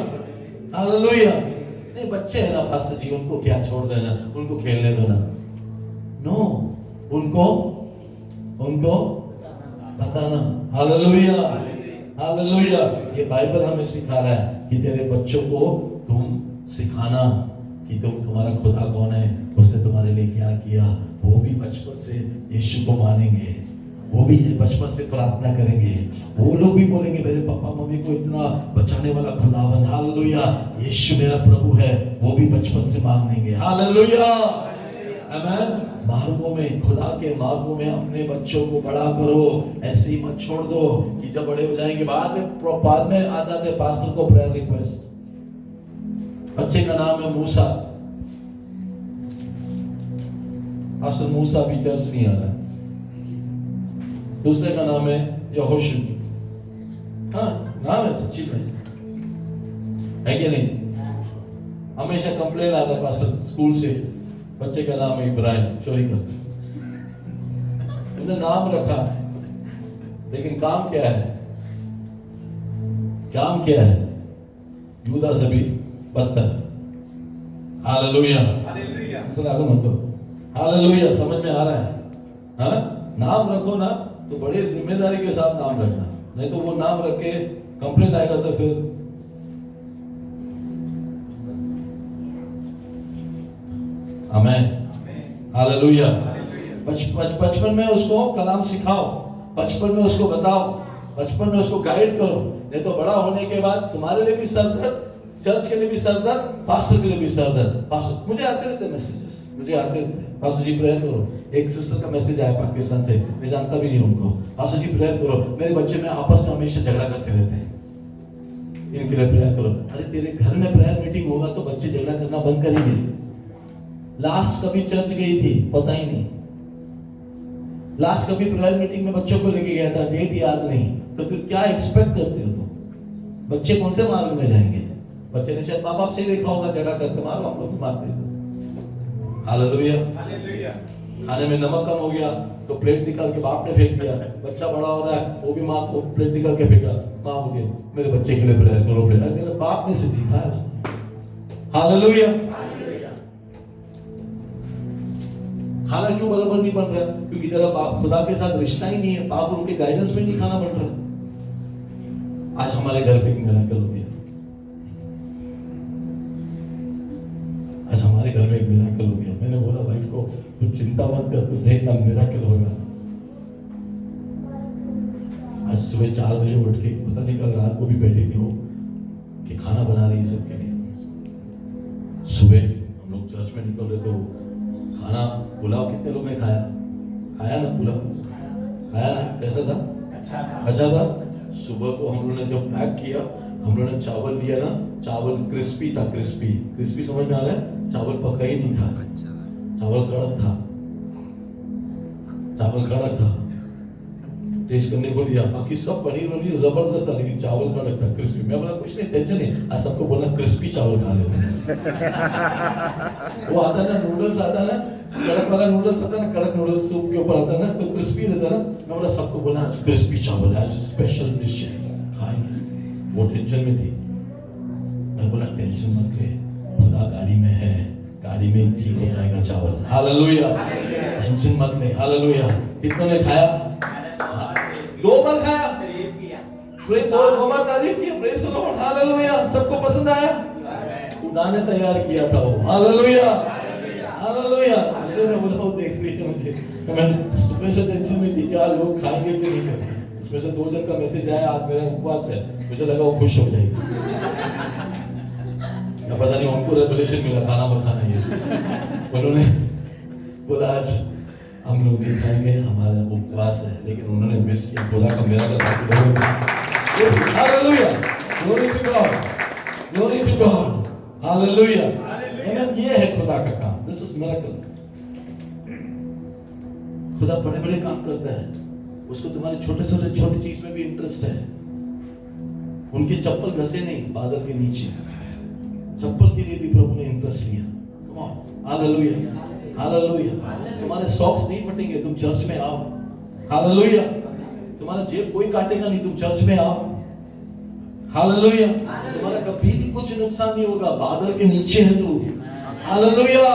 हालेलुया। नहीं बच्चे हैं ना पास्टर जी, उनको क्या छोड़ देना, उनको खेलने दो ना। नो, उनको बताना। हालेलुया। हालेलुया। ये बाइबल हमें सिखा रहा है कि तेरे बच्चों को तुम सिखाना कि तुम्हारा खुदा कौन है, उसने तुम्हारे लिए क्या किया। वो भी बचपन से यीशु को मानेंगे, वो भी बचपन से प्रार्थना करेंगे, वो लोग भी बोलेंगे मेरे पापा मम्मी को इतना बचाने वाला खुदावन, हालेलुया, यीशु मेरा प्रभु है, वो भी बचपन से मांगेंगे। हालेलुया। आमीन। मार्गों में, खुदा के मार्गों में अपने बच्चों को बड़ा करो, ऐसे ही मत छोड़ दो कि जब बड़े हो जाएंगे बाद में आ जाते पास्टर को प्रेयर रिक्वेस्ट। बच्चे का नाम है मूसा, पास्टर मूसा भी चर्च नहीं आ रहा। दूसरे का नाम है यहोशू। हाँ, नाम है, सच्ची में है कि नहीं? हमेशा कंप्लेन आ रहा है पास्टर स्कूल से, बच्चे का नाम है इब्राहिम, चोरी करते। तुमने नाम रखा है, लेकिन काम क्या है? काम क्या है? यूदा से भी बदतर। Hallelujah, hallelujah. समझ में आ रहा है? हाँ, नाम रखो ना तो बड़े जिम्मेदारी के साथ नाम रखना, नहीं तो वो नाम रख के कंप्लेंट आएगा तो फिर आमेन, हालेलुया। बचपन में उसको कलाम सिखाओ, बचपन में उसको बताओ, बचपन में उसको गाइड करो, नहीं तो बड़ा होने के बाद तुम्हारे लिए भी सरदर्द, चर्च के लिए भी सरदर्द, पास्टर के लिए भी सरदर्द। पास्टर मुझे आते रहते मैसेजेस, मुझे आते रहते, पास्टर जी प्रेयर करो। एक सिस्टर का मैसेज आया पाकिस्तान से, मैं जानता भी नहीं उनको, पास्टर जी प्रेयर करो, मेरे बच्चे में आपस में हमेशा झगड़ा करते रहते हैं, इनके लिए प्रेयर करो। अरे तेरे घर में प्रेयर मीटिंग होगा तो बच्चे झगड़ा करना बंद करेंगे। लास्ट कभी चर्च गई थी पता ही नहीं, लास्ट कभी प्रेयर मीटिंग में बच्चों को लेके गया था, डेट याद नहीं, तो फिर क्या एक्सपेक्ट करते हो तुम? बच्चे कौन से मार्ग में जाएंगे? बच्चे ने शायद माँ बाप से ही देखा होगा झगड़ा करके, मारो हम लोग मारते थे। हालेलुया। खाने में नमक कम हो गया तो प्लेट निकाल के बाप ने फेंक दिया, बच्चा बड़ा हो रहा है वो भी माँ को प्लेट निकाल के फेंका, माँ बोले मेरे बच्चे के लिए प्रेयर करो, प्रेयर बाप ने से सीखा है उसने। हालेलुया। खाना क्यों बराबर नहीं बन रहा? क्योंकि तेरा खुदा के साथ रिश्ता ही नहीं है, बाप उनके गाइडेंस में नहीं खाना बन रहा। आज हमारे घर पे एक मिराकल हो गया, आज हमारे घर में एक मिराकल हो गया। मैंने बोला वाइफ को तू चिंता मत कर, तू देखना मिराकल होगा। आज सुबह 4 बजे उठ के, पता नहीं कल रात को भी बैठी थी वो कि खाना बना रही है सबके लिए। सुबह हम लोग चर्च में निकल रहे तो खाना, पुलाव कितने लोग ने खाया? खाया ना पुलाव? खाया ना? कैसा था? अच्छा था। सुबह को हम लोगों ने जब पैक किया, हम लोगों ने चावल लिया ना, चावल क्रिस्पी था, क्रिस्पी समझ में आ रहा है? चावल पका ही नहीं था, चावल कड़क था, चावल कड़क था। टेस्ट करने को दिया, बाकी सब पनीर वनीर जबरदस्त था, लेकिन चावल कड़क था, क्रिस्पी। मैं बोला कुछ नहीं, टेंशन नहीं, आज सबको बोलना क्रिस्पी चावल खा लेते वो आता ना नूडल्स आता ना, कड़क वाला नूडल्स आता ना, कड़क नूडल्स सूप के ऊपर आता ना तो क्रिस्पी रहता ना। मैं बोला सबको बोला आज क्रिस्पी चावल, आज स्पेशल डिश है, खाएंगे। वो टेंशन में थी। मैं बोला टेंशन मत ले, खुदा गाड़ी में है, गाड़ी में ठीक हो जाएगा चावल। हालेलुया। टेंशन मत ले। हालेलुया। कितनों ने खाया? 2 बार खाया, दो बार तारीफ की, प्रेज़ द लॉर्ड। हालेलुया। सबको पसंद आया, खुदा ने तैयार किया था वो। Hallelujah, hallelujah. इसलिए मैं बोला वो देख रही है मुझे, मैं सुबह से टेंशन में थी क्या लोग खाएंगे कि नहीं खाएंगे। इसमें से 2 जन का मैसेज आया आज मेरा उपवास है, मुझे लगा वो खुश हो जाएगी। या पता नहीं उनको रेवलेशन मिला खाना मत खाना ये। उन्होंने बोला आज हम लोग नहीं खाएंगे, हमारा उपवास है, लेकिन उन्होंने मिस किया। खुदा का मेरा hallelujah, glory to God, glory to God, hallelujah. Amen. ये है खुदा का काम, दिस इज मिरेकल। खुदा बड़े बड़े काम करता है, उसको तुम्हारे छोटे चीज में भी इंटरेस्ट है। उनके चप्पल घसे नहीं बादल के नीचे, चप्पल के लिए भी प्रभु ने इंटरेस्ट लिया। Come on, hallelujah, hallelujah. तुम्हारे सॉक्स नहीं फटेंगे, तुम चर्च में आओ। हालेलुया। तुम्हारा जेब कोई काटेगा नहीं, तुम चर्च में आओ। हालेलुया। तुम्हारा कभी भी कुछ नुकसान नहीं होगा, बादल के नीचे है तू। हालेलुया।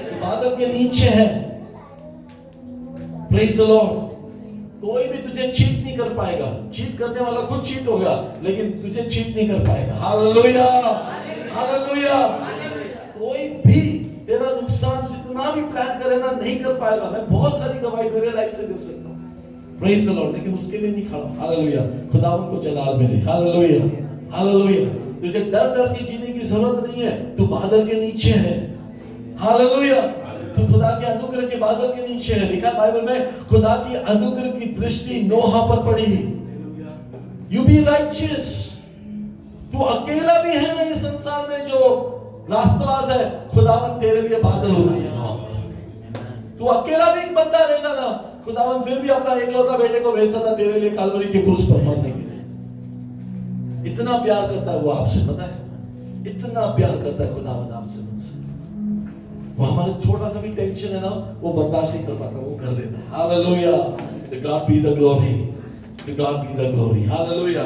तो बादल के नीचे है। Praise the Lord. कोई भी तुझे चीट नहीं कर पाएगा, चीट करने वाला खुद चीट होगा, लेकिन तुझे चीट नहीं कर पाएगा। Hallelujah, hallelujah. कोई भी तेरा नुकसान जितना भी प्लान करे ना नहीं कर पाएगा। मैं बहुत सारी गवाही मेरे लाइफ से दे सकता हूँ, प्रेज़ द लॉर्ड, लेकिन उसके लिए नहीं खड़ा। हालेलुया। खुदावंद को जलाल मिले। Hallelujah, hallelujah. तुझे डर डर के जीने की जरूरत नहीं है, तू बादल के नीचे है। हालेलुया। तू खुदा के अनुग्रह के बादल के नीचे है। लिखा बाइबल में खुदा की अनुग्रह की दृष्टि नोहा पर पड़ी। You be righteous. तू अकेला भी है ना ये संसार में जो रास्तबाज है, खुदावंद तेरे लिए बादल उठाएगा। तू तू अकेला भी एक बंदा रहेगा ना, खुदावन फिर भी अपना एकलौता बेटे को भेज सकता तेरे लिए कालवरी के क्रूस पर मरने के लिए। इतना प्यार करता है वो आपसे, पता है, इतना प्यार करता है खुदावन आपसे, मुझसे। वो हमारे छोटा सा भी टेंशन है ना, वो बर्दाश्त नहीं कर पाता, वो कर लेता है। Hallelujah, to God be the glory, to God be the glory, hallelujah.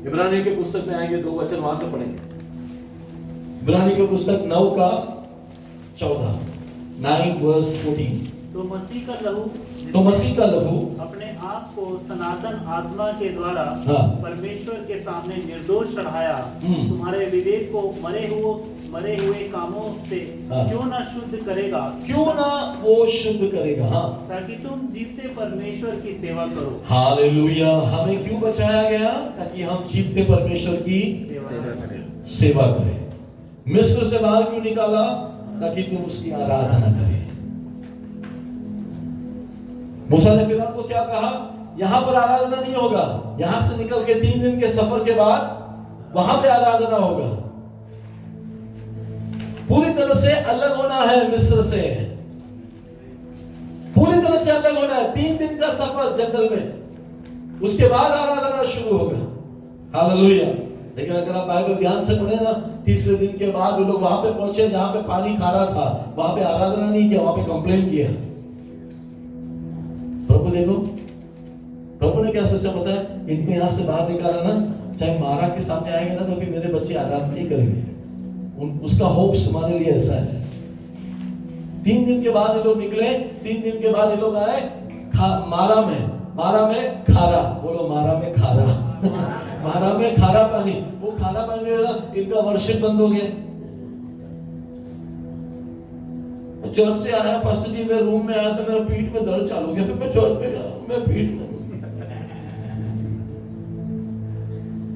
इब्रानियों के पुस्तक में आएंगे, 2 वचन वहां से पढ़ेंगे। इब्रानियों के पुस्तक 9:14, 9:14। तो मसीह का लहू तो मसीह का लहू अपने आप को सनातन आत्मा के द्वारा हाँ। परमेश्वर के सामने निर्दोष चढ़ाया, तुम्हारे विवेक को मरे हुए कामों से हाँ। क्यों ना शुद्ध करेगा, क्यों ना वो शुद्ध करेगा, हाँ, ताकि तुम जीवते परमेश्वर की सेवा करो। हालेलुया। हमें क्यों बचाया गया? ताकि हम जीवते परमेश्वर की सेवा करें। मिस्र से बाहर क्यों निकाला? ताकि तुम उसकी आराधना करें। मूसा ने फिरौन को क्या कहा? यहां पर आराधना नहीं होगा, यहां से निकल के 3 दिन के सफर के बाद वहां पे आराधना होगा। पूरी तरह से अलग होना है मिस्र से, पूरी तरह से अलग होना है। 3 दिन का सफर जंगल में, उसके बाद आराधना शुरू होगा। हालेलुया। लेकिन अगर आप बाइबल ध्यान से पढ़े ना, 3रे दिन के बाद वो लोग वहां पे पहुंचे जहां पे पानी खारा था, वहां पे आराधना नहीं किया, वहां पे कंप्लेन किया। प्रभु देखो, प्रभु ने क्या सोचा पता है? इनको यहां से बाहर निकाला ना, चाहे मारा के सामने आएंगे ना, तो भी मेरे बच्चे आराधना नहीं करेंगे। उसका होप्स हमारे लिए ऐसा है। 3 दिन के बाद ये लोग निकले, 3 दिन के बाद ये लोग आए मारा में खारा, बोलो मारा में खारा मारा में खारा पानी। वो खारा पानी में ना इनका वर्शिप बंद हो गया। चर्च से आया, पास्टर जी मैं रूम में आया तो मेरा पीठ में दर्द चालू हो गया, फिर मैं चर्च में गया,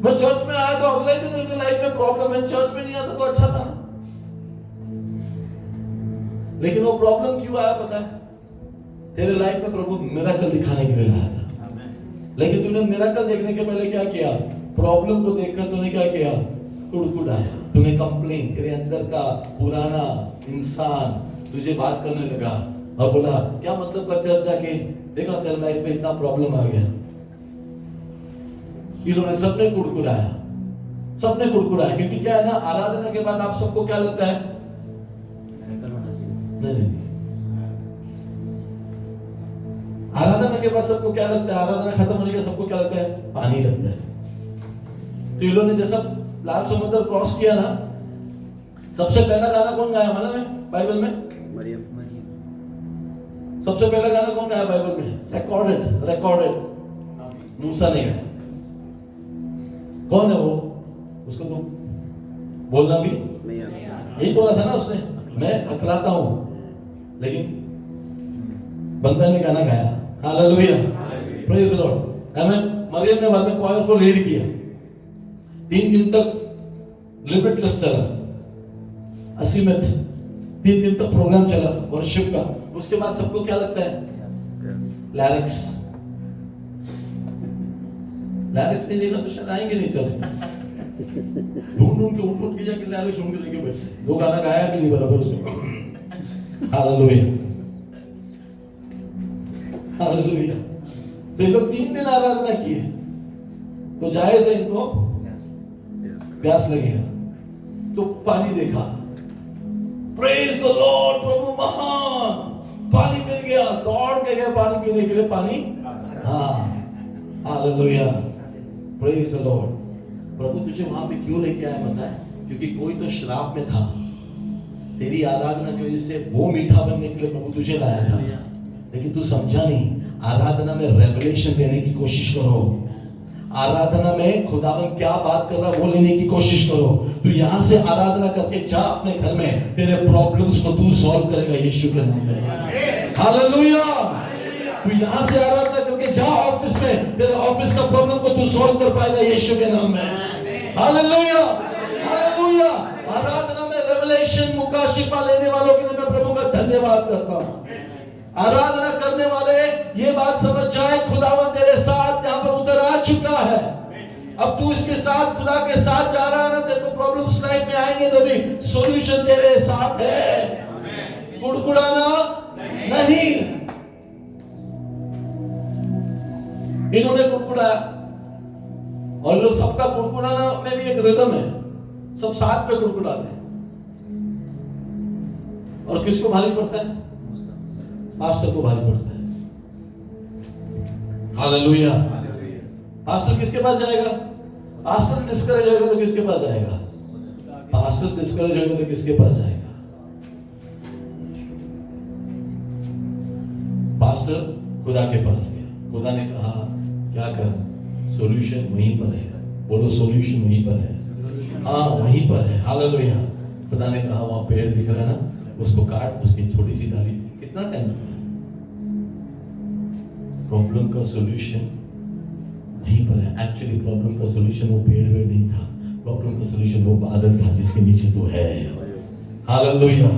मैं चर्च में आया तो अगले दिन उनके लाइफ में प्रॉब्लम है, चर्च में नहीं आता तो अच्छा था। लेकिन वो प्रॉब्लम क्यों आया पता है? तेरे लाइफ में प्रभु मिरेकल दिखाने के लिए लाया था। लेकिन तूने मिरेकल देखने के पहले क्या किया? प्रॉब्लम को देखकर तूने क्या किया? कुड़कुड़ाया, तूने कंप्लेन, तेरे अंदर का पुराना इंसान तुझे बात करने लगा और बोला क्या मतलब का चर्च जाके देखा तेरे लाइफ में इतना प्रॉब्लम आ गया। इन्होंने सबने कुड़कुड़ाया, क्योंकि क्या है ना, आराधना के बाद आप सबको क्या लगता है? नहीं, आराधना के बाद सबको क्या लगता है? आराधना खत्म होने के सबको क्या लगता है? पानी लगता है। तो इन्होंने जैसा लाल समुद्र क्रॉस किया ना, सबसे पहला गाना कौन गाया मालूम है बाइबल में? मरियम। सबसे पहला गाना कौन गाया बाइबल में? रिकॉर्डेड मूसा ने गाया। कौन है वो? उसको तो बोलना भी नहीं आता। यही बोला था ना उसने, मैं अकलाता हूं, लेकिन बंदा ने गाना गाया। हालेलुया, प्रेज द लॉर्ड, आमीन। मरियम ने बाद में क्वायर को लीड किया। 3 दिन तक लिमिटलेस चला, असीमित 3 दिन तक प्रोग्राम चला वर्शिप का। उसके बाद सबको क्या लगता है? लिरिक्स नहीं लेगा तो शायद आएंगे नहीं चर्च में। ढूंढ के उठ के जाके लिरिक्स सुन के लेके बैठे, वो गाना गाया भी नहीं बराबर उसको। Hallelujah, hallelujah. तो ये लोग 3 दिन आराधना किए, तो जायज है इनको प्यास लगेगा, तो पानी देखा। प्रेज द लॉर्ड, प्रभु महान, पानी मिल गया, दौड़ के गए पानी पीने के लिए। पानी, हाँ, हालेलुया, प्रेज द लॉर्ड। प्रभु तुझे वहां पे क्यों लेके आया पता है? क्योंकि कोई तो श्राप में था, तेरी आराधना की वजह से वो मीठा बनने के लिए प्रभु तुझे लाया था। लेकिन तू समझा नहीं। आराधना में रेवलेशन देने की कोशिश करो। आराधना में खुदावन क्या बात कर रहा है वो लेने की कोशिश करो। तू यहां से आराधना करके जा अपने घर में, तेरे प्रॉब्लम्स को तू सॉल्व करेगा यीशु के नाम में। हालेलुया। तू यहां से आराधना करके जा ऑफिस में, तेरे ऑफिस का प्रॉब्लम को तू सॉल्व कर पाएगा यीशु के नाम में। Hallelujah, hallelujah. आराधना में रेवलेशन, मुकाशिफा लेने वालों के लिए मैं प्रभु का धन्यवाद करता हूं। आराधना करने वाले ये बात समझ जाए, खुदावन तेरे साथ यहाँ पर उतर आ चुका है। अब तू इसके साथ, खुदा के साथ जा रहा है ना, तेरे को प्रॉब्लम्स लाइफ में आएंगे तो भी सॉल्यूशन तेरे साथ है। इन्होंने कुड़कुड़ाया, और लोग सबका कुड़कुड़ाना में भी एक रिदम है, सब साथ में कुड़कुड़ाते हैं। और किसको भारी पड़ता है? पास्टर को भारी पड़ता है। हालेलुया। पास्टर किसके पास जाएगा? पास्टर डिस्करेज होगा तो किसके पास जाएगा? पास्टर डिस्करेज होगा तो किसके पास जाएगा? पास्टर खुदा के पास गया, खुदा ने कहा क्या कर, सॉल्यूशन वहीं पर है। बोलो सॉल्यूशन वहीं पर है। हाँ वहीं पर है। हालेलुया। खुदा ने कहा वहां पेड़ दिख रहा है ना, उसको काट, उसकी छोटी सी डाली। कितना टाइम लगता है? प्रॉब्लम का सॉल्यूशन वहीं पर है। एक्चुअली प्रॉब्लम का सॉल्यूशन वो पेड़ वेड़ नहीं था, प्रॉब्लम का सॉल्यूशन वो बादल था जिसके नीचे तो है। हालेलुया।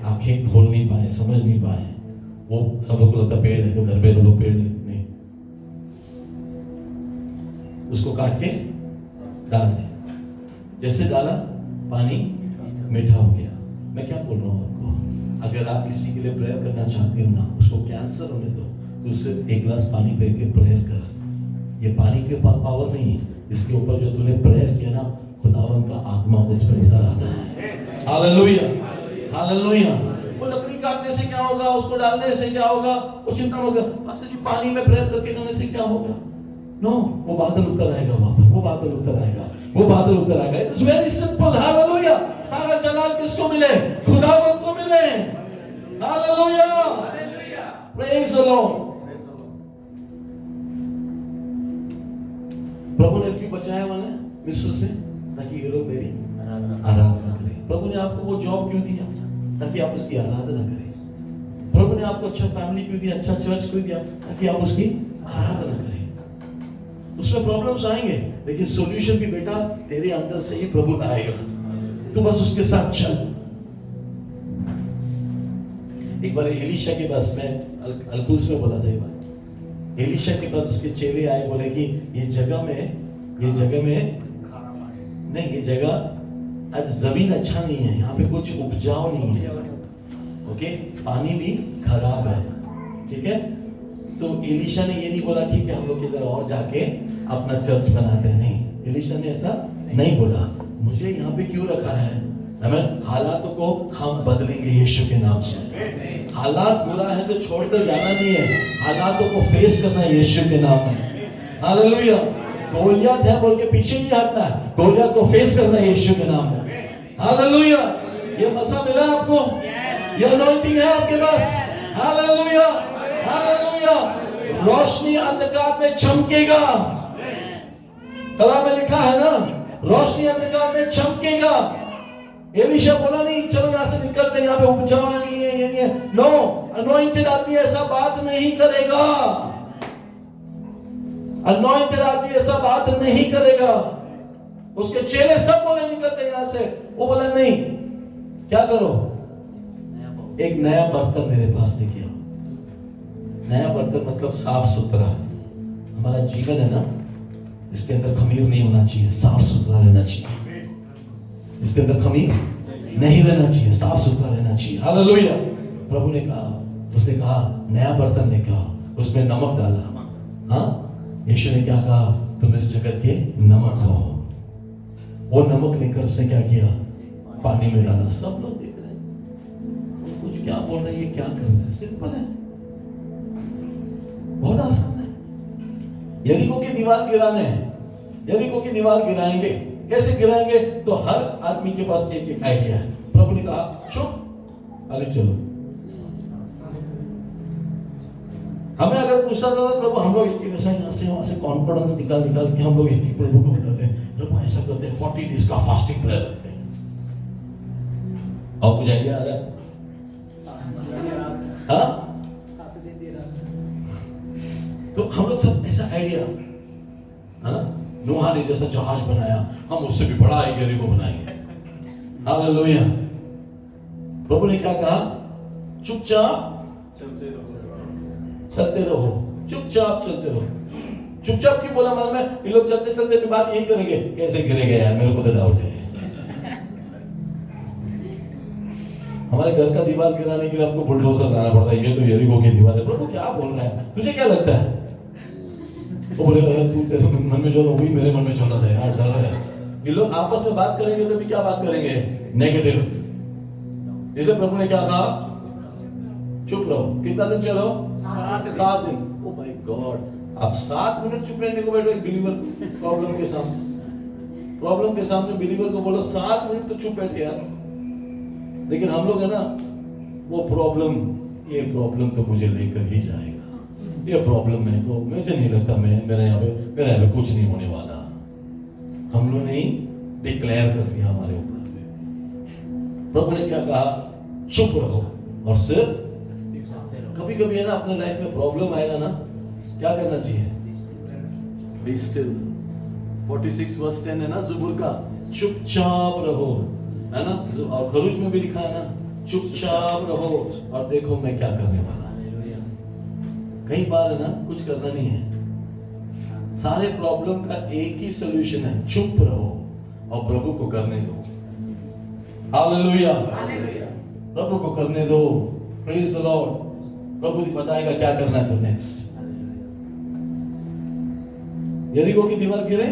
आंखें खोल नहीं पाए, समझ नहीं पाए। वो सब लोग को लगता पेड़ है तो घर पे सब लोग पेड़ नहीं, उसको काट के डाल दे। जैसे डाला पानी मीठा हो गया। मैं क्या बोल रहा हूँ आपको, अगर आप किसी के लिए प्रेयर करना चाहते हो ना, उसको कैंसर होने दो तो उससे एक गिलास पानी पी के प्रेयर कर। ये पानी के पावर नहीं है, इसके ऊपर जो तूने प्रेयर किया ना, खुदावन का आत्मा मुझ पे उतर आता है। हालेलुया। हालेलुया। वो लकड़ी काटने से क्या होगा, उसको डालने से क्या होगा, वो चिंता मत कर। पास्टर जी पानी में प्रेयर करके करने से क्या होगा? नो, वो बादल उतर आएगा वहां पर, वो बादल उतर आएगा, वो बादल उतर आएगा। It's very simple. हालेलुया। सारा जलाल किसको मिले? खुदावंत को मिले। हालेलुया। Praise the Lord. प्रभु ने क्यों बचाया मैंने मिस्र से? ताकि ये लोग मेरी आराधना करें। प्रभु ने आपको वो जॉब क्यों दिया? ताकि आप उसकी आराधना करें। प्रभु ने आपको अच्छा फैमिली क्यों दिया, अच्छा चर्च क्यों दिया? ताकि आप उसकी आराधना करें। उसमें प्रॉब्लम्स आएंगे, लेकिन सॉल्यूशन भी बेटा तेरे अंदर से ही प्रभु लाएगा। तू बस उसके साथ चल। एक बार एलीशा के पास में अलकूस में बोला था, एक बार एलीशा के पास उसके चेले आए, बोले कि ये जगह में नहीं, ये जगह आज जमीन अच्छा नहीं है, यहाँ पे कुछ उपजाऊ नहीं है। ओके, पानी भी खराब है। ठीक है, तो एलीशा ने ये नहीं बोला ठीक है हम लोग इधर और जाके अपना चर्च बनाते हैं। नहीं, एलीशा ने ऐसा नहीं बोला। मुझे यहाँ पे क्यों रखा है? हमें हालातों को हम बदलेंगे यीशु के नाम से। हालात बुरा है तो छोड़कर जाना नहीं है, हालातों को फेस करना है यीशु के नाम में। हालेलुया। गोलियत है बोल के पीछे नहीं हटना है, गोलियत को फेस करना है यीशु के नाम में। हालेलुया। ये मसा मिला आपको, ये अनॉइंटिंग है आपके पास। हालेलुया। हालेलुया। रोशनी अंधकार में चमकेगा। कला में लिखा है ना, रोशनी अंधकार में चमकेगा। एलीशा बोला नहीं चलो यहां से निकलते, यहाँ पे उपजाऊ नहीं है, ये नहीं है। नो, अनॉइंटेड आदमी ऐसा बात नहीं करेगा। अनॉइंटेड आदमी ऐसा बात नहीं करेगा। उसके चेले सब बोले निकलते यहां से, वो बोला नहीं, क्या करो, एक नया बर्तन मेरे पास लेके आओ। नया बर्तन मतलब साफ सुथरा। हमारा जीवन है ना, इसके अंदर खमीर नहीं होना चाहिए, साफ सुथरा रहना चाहिए। इसके अंदर खमीर नहीं रहना चाहिए, साफ सुथरा रहना चाहिए। हालेलुया। प्रभु ने कहा, उसने कहा नया बर्तन लेकर आओ, उसमें नमक डाला। हाँ, यीशु ने क्या कहा, तुम इस जगत के नमक हो। वो नमक लेकर उसने क्या किया, पानी में डाला। सब लोग देख रहे हैं, कुछ क्या बोल रहे हैं, ये क्या कर रहे हैं। सिंपल है, बहुत आसान है। यरीको की दीवार गिराने हैं, यरीको की दीवार गिराएंगे। कैसे गिराएंगे? तो हर आदमी के पास एक एक आइडिया है। प्रभु ने कहा चुप, आगे चलो। हमें अगर पूछा था प्रभु, हम लोग एक ऐसा यहाँ से वहां से कॉन्फिडेंस निकाल के हम लोग एक प्रभु को बताते हैं, प्रभु ऐसा करते हैं, 40 डेज का फास्टिंग प्रेयर करते हैं। और कुछ आइडिया आ रहा है? हाँ, तो हम लोग सब ऐसा आइडिया, हाँ, नूहा ने जैसा जहाज बनाया, हम उससे भी बड़ा यरीको बनाएंगे। हालेलुया। प्रभु ने क्या कहा, चुपचाप चलते रहो, चुपचाप चलते रहो। चुपचाप क्यों बोला? मन में ये लोग चलते चलते भी बात यही करेंगे, कैसे गिरेंगे यार, मेरे को तो डाउट है। हमारे घर का दीवार गिराने के लिए आपको बुलडोजर लाना पड़ता है, ये तो यरीको की दीवार है। प्रभु क्या बोल रहा है, तुझे क्या लगता है? वो बोले तू तेरे मन में जो वही मेरे मन में चल रहा था यार, डर है। ये लोग आपस में बात करेंगे तो भी क्या बात करेंगे? नेगेटिव। इसलिए प्रभु ने क्या कहा? चुप रहो। कितना दिन चलो? 7 दिन। ओ माय गॉड, आप 7 मिनट चुप रहने को बैठो एक बिलीवर प्रॉब्लम के सामने बिलीवर को बोलो 7 मिनट तो चुप बैठ यार। लेकिन हम लोग है ना, वो ये प्रॉब्लम तो मुझे लेकर ही जाएगा, ये प्रॉब्लम है तो मुझे नहीं लगता मेरे यहाँ पे कुछ नहीं होने वाला। हम लोग ने डिक्लेयर कर दिया हमारे ऊपर। प्रभु ने क्या कहा? चुप रहो और सिर्फ कभी कभी है ना अपने लाइफ में प्रॉब्लम आएगा ना, क्या करना चाहिए? Be still. 46 वर्स 10 है ना ज़बूर का, चुपचाप रहो, है ना। और खरूज में भी लिखा है ना, चुपचाप रहो और देखो मैं क्या करने वाला। कई बार है ना कुछ करना नहीं है, सारे प्रॉब्लम का एक ही सॉल्यूशन है, चुप रहो और प्रभु को करने दो। हालेलुया, प्रभु को करने दो। Praise the Lord. प्रभु बताएगा क्या करना है। तो नेक्स्ट यरीको की दीवार गिरे।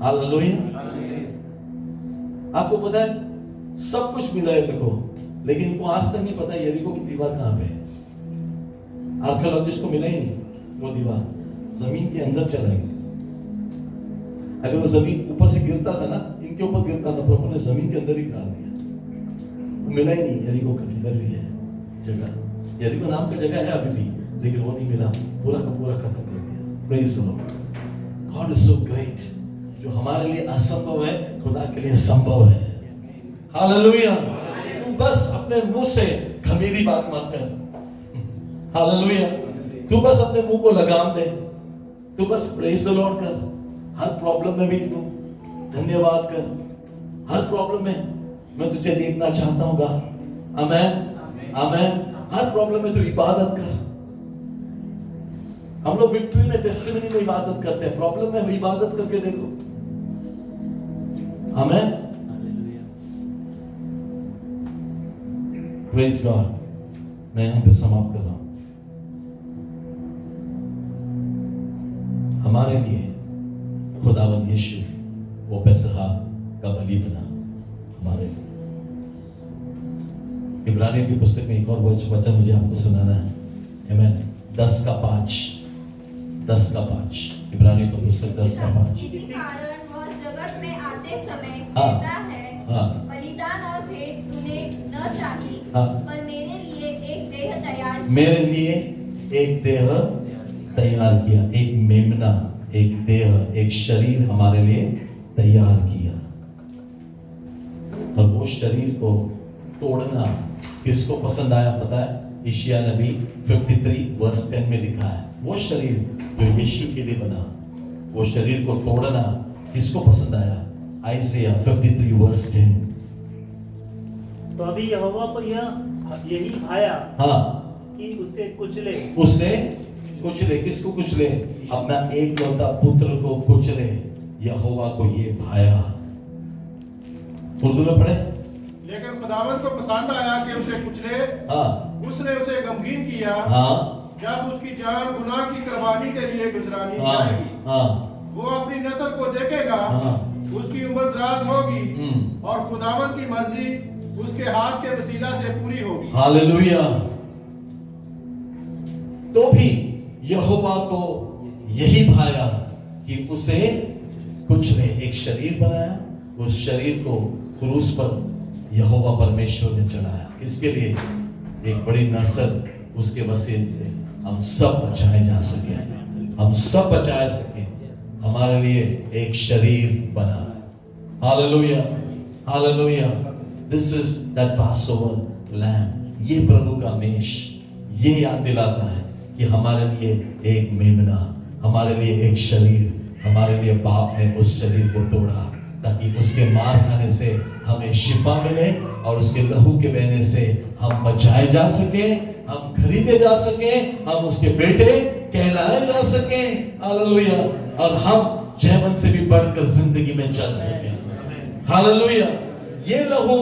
हालेलुया। आपको पता है सब कुछ मिला है देखो, लेकिन इनको आज तक नहीं पता यरीको की दीवार कहां पे है। आर्कियोलॉजिस्ट को मिला ही नहीं वो दीवार, जमीन के अंदर चला गया। अगर वो जमीन ऊपर से गिरता था ना, इनके ऊपर गिरता था, प्रभु ने जमीन के अंदर ही डाल दिया, मिला ही नहीं। यरीको का किधर भी है जगह, यरीको नाम का जगह है अभी भी, लेकिन वो नहीं मिला, पूरा का पूरा खत्म कर दिया। Praise the Lord. God is so great. जो हमारे लिए असंभव है खुदा के लिए संभव है। हालेलुया। तू बस अपने मुंह से खमीरी बात मत कर। हालेलुया। तू बस अपने मुंह को लगाम दे, तू बस प्रेज द लॉर्ड कर। हर प्रॉब्लम में भी तू धन्यवाद कर। हर प्रॉब्लम में मैं तुझे देखना चाहता हूँ। आमेन, आमेन। हर प्रॉब्लम में तू इबादत कर। हम लोग विक्ट्री में, टेस्टिमनी में इबादत करते हैं, प्रॉब्लम में इबादत करके देखो। आमेन। Praise God. मैं यहां पे समाप्त कर रहा हूं। हमारे लिए खुदावंद यीशु वो पेसहा का बलि बना हमारे लिए। इब्रानियों की पुस्तक में एक और वचन मुझे आपको सुनाना है। आमेन। 10:5 इब्रानियों की पुस्तक 10:5। इसी कारण वह जगत में आते समय कहता है, बलिदान और भेंट तूने न चाही, पर मेरे लिए एक देह तैयार किया, एक मेमना, एक देह, एक शरीर हमारे लिए तैयार किया। और वो शरीर को तोड़ना किसको पसंद आया पता है? यशायाह नबी 53:10 में लिखा है, वो शरीर जो यीशु के लिए बना, वो शरीर को तोड़ना किसको पसंद आया? आइज़ाया 53:10। तो अभी यहोवा को यही भाया कि उसे कुचले। किसको कुचले? अपना एकलौता पुत्र को कुचले। यहोवा को ये भाया। उर्दू में पढ़े। लेकिन खुदावंद को पसंद आया कि उसे कुचले। उसने उसे गमगीन किया। जब उसकी जान गुनाह की कुर्बानी के लिए गुजरानी जाएगी, वो अपनी नस्ल को देखेगा, उसकी उम्र दराज होगी और खुदावंद की मर्जी उसके हाथ के वसीला से पूरी होगी। हालेलुया। तो भी यहोवा को यही भाया कि उसे कुचले। एक शरीर बनाया, उस शरीर को क्रूस पर यहोवा परमेश्वर ने चढ़ाया। किसके लिए? एक बड़ी नस्ल, उसके वसीले से हम सब बचाए जा सके, हम सब बचाए सके। हमारे लिए एक शरीर बना। Hallelujah, hallelujah. This is that Passover lamb. ये प्रभु का मेष ये याद दिलाता है कि हमारे लिए एक मेमना, हमारे लिए एक शरीर, हमारे लिए बाप ने उस शरीर को तोड़ा ताकि उसके मार खाने से हमें शिफा मिले और उसके लहू के बहने से हम बचाए जा सके, हम खरीदे जा सके, हम उसके बेटे कहलाए जा सके। हालेलुया। और हम जीवन से भी बढ़कर जिंदगी में चल सके। हालेलुया। ये लहू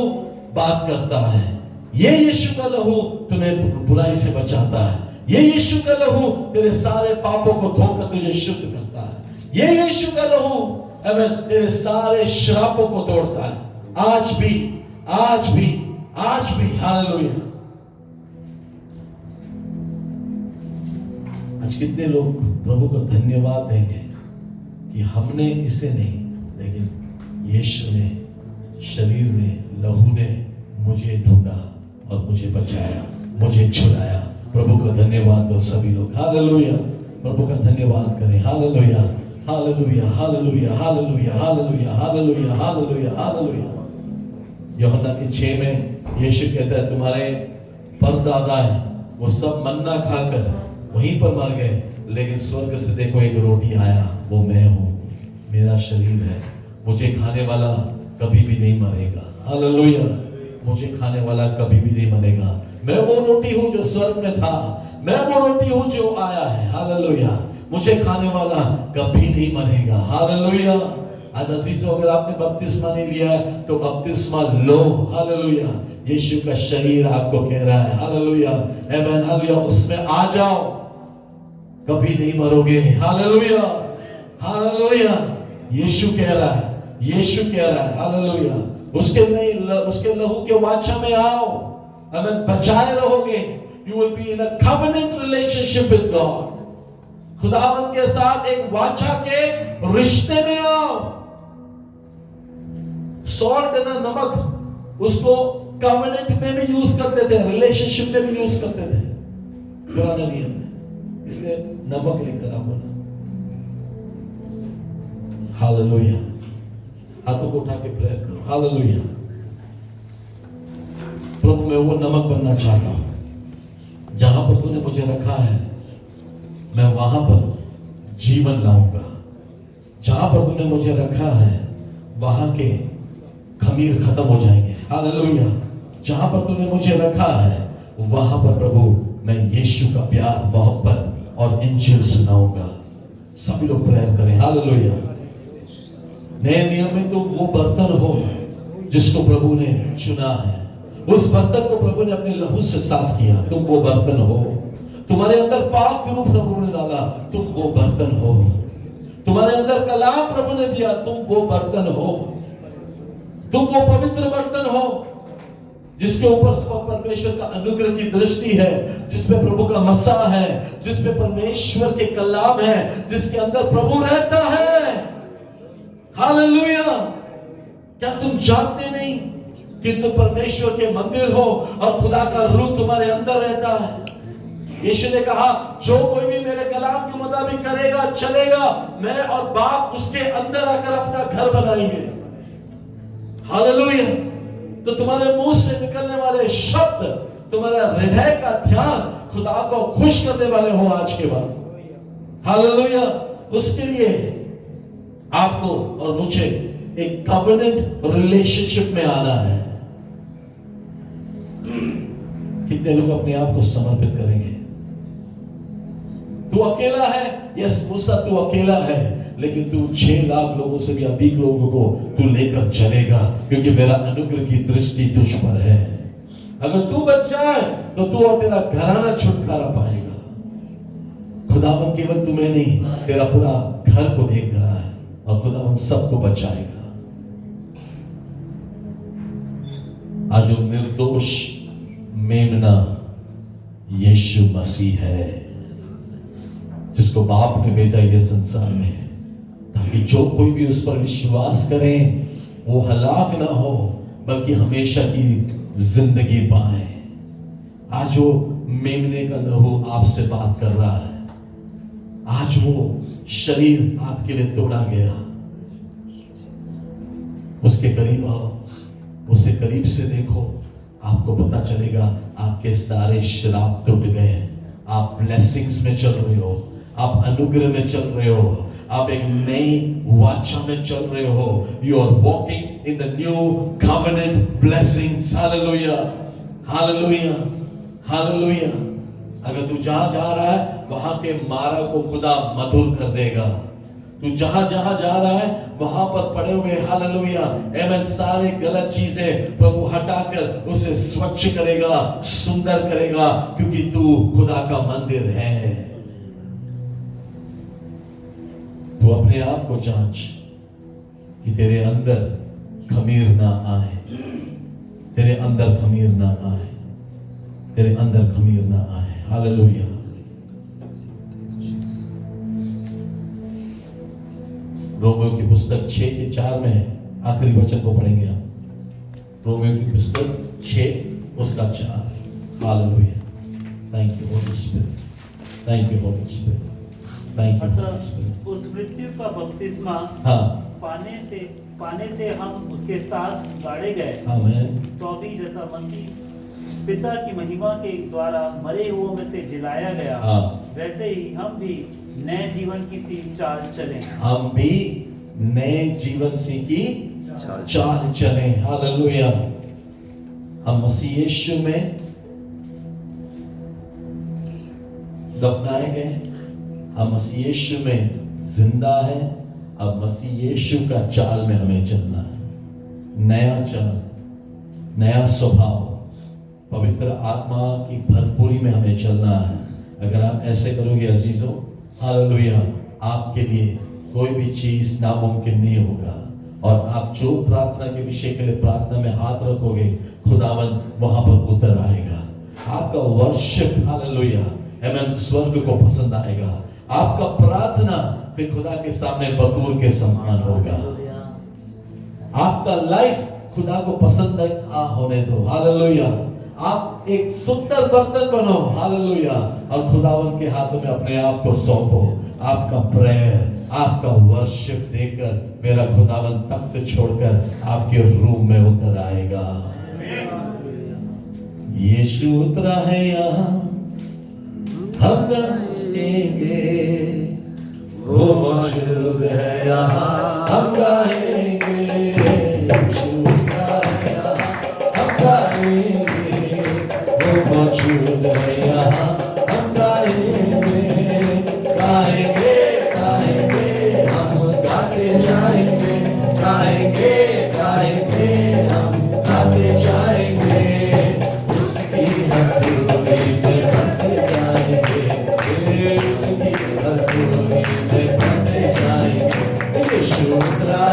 बात करता है। ये यीशु का लहू तुम्हें बुराई से बचाता है। ये यीशु का लहू तेरे सारे पापों को धोकर तुझे शुद्ध करता है। ये यीशु का लहू आमीन तेरे सारे श्रापों को तोड़ता है। आज भी हालेलुया। आज कितने लोग प्रभु को धन्यवाद देंगे कि हमने इसे नहीं, लेकिन यीशु ने, शरीर ने, लहू ने मुझे ढूंढा और मुझे बचाया, मुझे छुड़ाया। प्रभु का धन्यवाद दो सभी लोग। हालेलुया। प्रभु का धन्यवाद करें। Hallelujah, hallelujah, hallelujah, hallelujah, hallelujah, hallelujah, hallelujah, hallelujah. यूहन्ना के 6 में यीशु कहता है तुम्हारे परदादा हैं, वो सब मन्ना खाकर वहीं पर मर गए, लेकिन स्वर्ग से देखो एक रोटी आया, वो मैं हूं, मेरा शरीर है, मुझे खाने वाला कभी भी नहीं मरेगा। हालेलुया। मुझे खाने वाला कभी भी नहीं मरेगा। मैं वो रोटी हूं जो स्वर्ग में था, मैं वो रोटी हूं जो आया है। हालेलुया। मुझे खाने वाला कभी नहीं मरेगा। हालेलुया। आज अजीजों, अगर आपने बपतिस्मा नहीं लिया है तो बपतिस्मा लो। हालेलुया। यीशु का शरीर आपको कह रहा है हालेलुया, आमीन, हालेलुया, उसमें आ जाओ, कभी नहीं मरोगे। Hallelujah, hallelujah. यीशु कह रहा है, यीशु कह रहा है हालेलुया, उसके लहू के वाचा में आओ, आमीन, बचाए रहोगे। You will be in a covenant relationship with God. खुदावंद के साथ एक वाचा के रिश्ते में आओ। सॉल्ट है ना, नमक, उसको कवेनेंट में भी यूज करते थे, रिलेशनशिप में भी यूज करते थे पुराने नियम में, इसलिए नमक लेकर आओ बोला। हालेलुया। हाथों को उठा के प्रेयर करो। हालेलुया। प्रभु मैं वो नमक बनना चाहता हूं, जहां पर तूने मुझे रखा है मैं वहां पर जीवन लाऊंगा। जहां पर तूने मुझे रखा है वहां के खमीर खत्म हो जाएंगे। हालेलुया। जहां पर तूने मुझे रखा है वहां पर प्रभु मैं यीशु का प्यार, मोहब्बत और इंजील सुनाऊंगा। सभी लोग प्रेयर करें। हालेलुया। नए नियम में तुम वो बर्तन हो जिसको प्रभु ने चुना है, उस बर्तन को प्रभु ने अपने लहू से साफ किया। तुम वो बर्तन हो, तुम्हारे अंदर पाक रूप प्रभु ने डाला, तुम वो बर्तन हो। तुम्हारे अंदर कलाम प्रभु ने दिया, तुम वो बर्तन हो। तुम वो पवित्र बर्तन हो जिसके ऊपर परमेश्वर का अनुग्रह की दृष्टि है, जिसमें प्रभु का मसा है, जिसमें परमेश्वर के कलाम है, जिसके अंदर प्रभु रहता है। हालेलुया। क्या तुम जानते नहीं कि तुम परमेश्वर के मंदिर हो और खुदा का रूह तुम्हारे अंदर रहता है? यीशु ने कहा जो कोई भी मेरे कलाम के मुताबिक करेगा, चलेगा, मैं और बाप उसके अंदर आकर अपना घर बनाएंगे। हालेलुया। तो तुम्हारे मुंह से निकलने वाले शब्द, तुम्हारा हृदय का ध्यान खुदा को खुश करने वाले हो आज के बाद। हालेलुया। उसके लिए आपको और मुझे एक कवेनेंट रिलेशनशिप में आना है। कितने लोग अपने आप को समर्पित करेंगे? तू अकेला है, यस मूसा तू अकेला है, लेकिन तू 6 लाख लोगों से भी अधिक लोगों को तू लेकर चलेगा, क्योंकि मेरा अनुग्रह की दृष्टि तुझ पर है। अगर तू बच जाए तो तू और तेरा घराना छुटकारा पाएगा। खुदावन केवल तुम्हें नहीं, तेरा पूरा घर को देख रहा है और खुदावन सबको बचाएगा। आज वो निर्दोष मेमना यीशु मसीह है, जिसको बाप ने भेजा ये संसार में, ताकि जो कोई भी उस पर विश्वास करे वो हलाक ना हो, बल्कि हमेशा की जिंदगी पाए। आज वो मेमने का लहू आपसे बात कर रहा है। आज वो शरीर आपके लिए तोड़ा गया। उसके करीब आओ, उसे करीब से देखो, आपको पता चलेगा आपके सारे श्राप टूट गए। आप ब्लेसिंग्स में चल रहे हो, आप अनुग्रह में चल रहे हो, आप एक नई वाचा में चल रहे हो। You are walking in the new covenant blessings. Hallelujah, hallelujah, hallelujah. अगर तू जहां जा रहा है वहां के मार्ग को खुदा मधुर कर देगा। तू जहां जहां जा रहा है वहां पर पड़े हुए हालेलुया आमेन सारे गलत चीजें प्रभु हटाकर उसे स्वच्छ करेगा, सुंदर करेगा, क्योंकि तू खुदा का मंदिर है। तू अपने आप को जांच कि तेरे अंदर खमीर ना आए, तेरे अंदर खमीर ना आए, तेरे अंदर खमीर ना आए। हालेलुया। रोमियो की पुस्तक 6:4 में आखिरी वचन को पढ़ेंगे हम। रोमियो की पुस्तक 6 उसका 4। Hallelujah. Thank you Holi spirit, thank you Holi spirit, thank you Holi spirit. उस मृत्यु का बपतिस्मा पाने से हम उसके साथ गाड़े गए। आमीन। तो अभी जैसा मसीह पिता की महिमा के द्वारा मरे हुओं में से जिलाया गया, वैसे ही हम भी नए जीवन की सी चाल चलें। हम भी नए जीवन सी की चाल चलें। हालेलुया। हम मसीह यीशु में दफनाए गए, हम मसीह यीशु में जिंदा है। अब मसीह यीशु का चाल में हमें चलना है। नया चाल, नया स्वभाव, पवित्र आत्मा की भरपूरी में हमें चलना है। अगर आप ऐसे करोगे अजीजों, हालेलुया, आपके लिए कोई भी चीज नामुमकिन नहीं होगा। और आप जो प्रार्थना के विषय के लिए प्रार्थना में हाथ रखोगे, खुदावन वहां पर उतर आएगा। आपका वर्शिप, हालेलुया, आमीन, स्वर्ग को पसंद आएगा। आपका प्रार्थना फिर खुदा के सामने बतूर के समान होगा। आपका लाइफ खुदा को पसंद होने दो। हालेलुया। आप एक सुंदर बर्तन बनो। हालेलुया। और खुदावन के हाथों में अपने आप को सौंपो। आपका प्रेयर, आपका वर्शिप देकर मेरा खुदावन तख्त छोड़कर आपके रूम में उतर आएगा। यीशु उतरा है यहाँ, हम गाएंगे, वो मौजूद है यहाँ, हम गाएंगे। यीशु उतरा है यहाँ, हम गाएंगे, वो मौजूद है यहाँ, हम गाएंगे, गाएंगे, गाएंगे, हम गाते जाएंगे, गाएंगे, गाएंगे, हम गाते जाएंगे। उसकी हज़ूरी में बंधे जाएंगे, उसकी हज़ूरी में बंधे जाएंगे। यीशु उतरा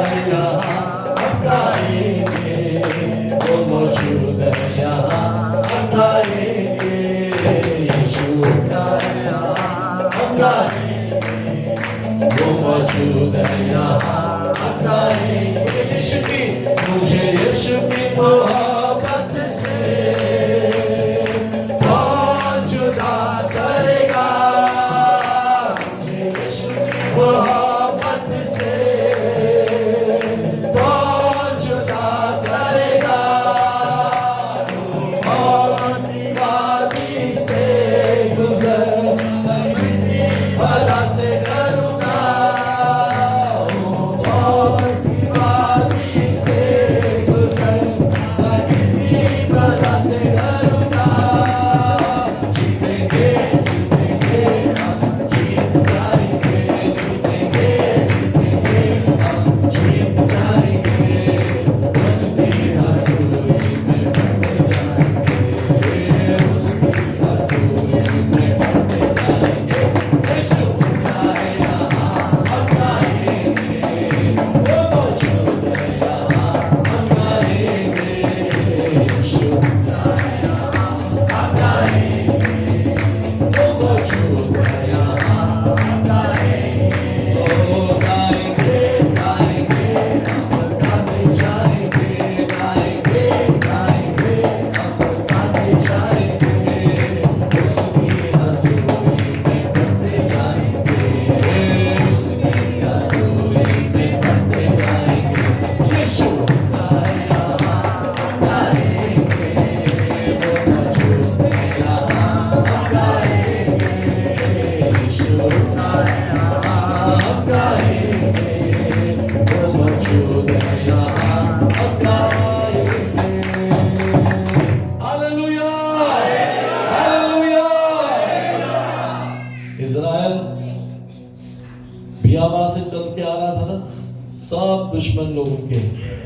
सब दुश्मन लोग उनके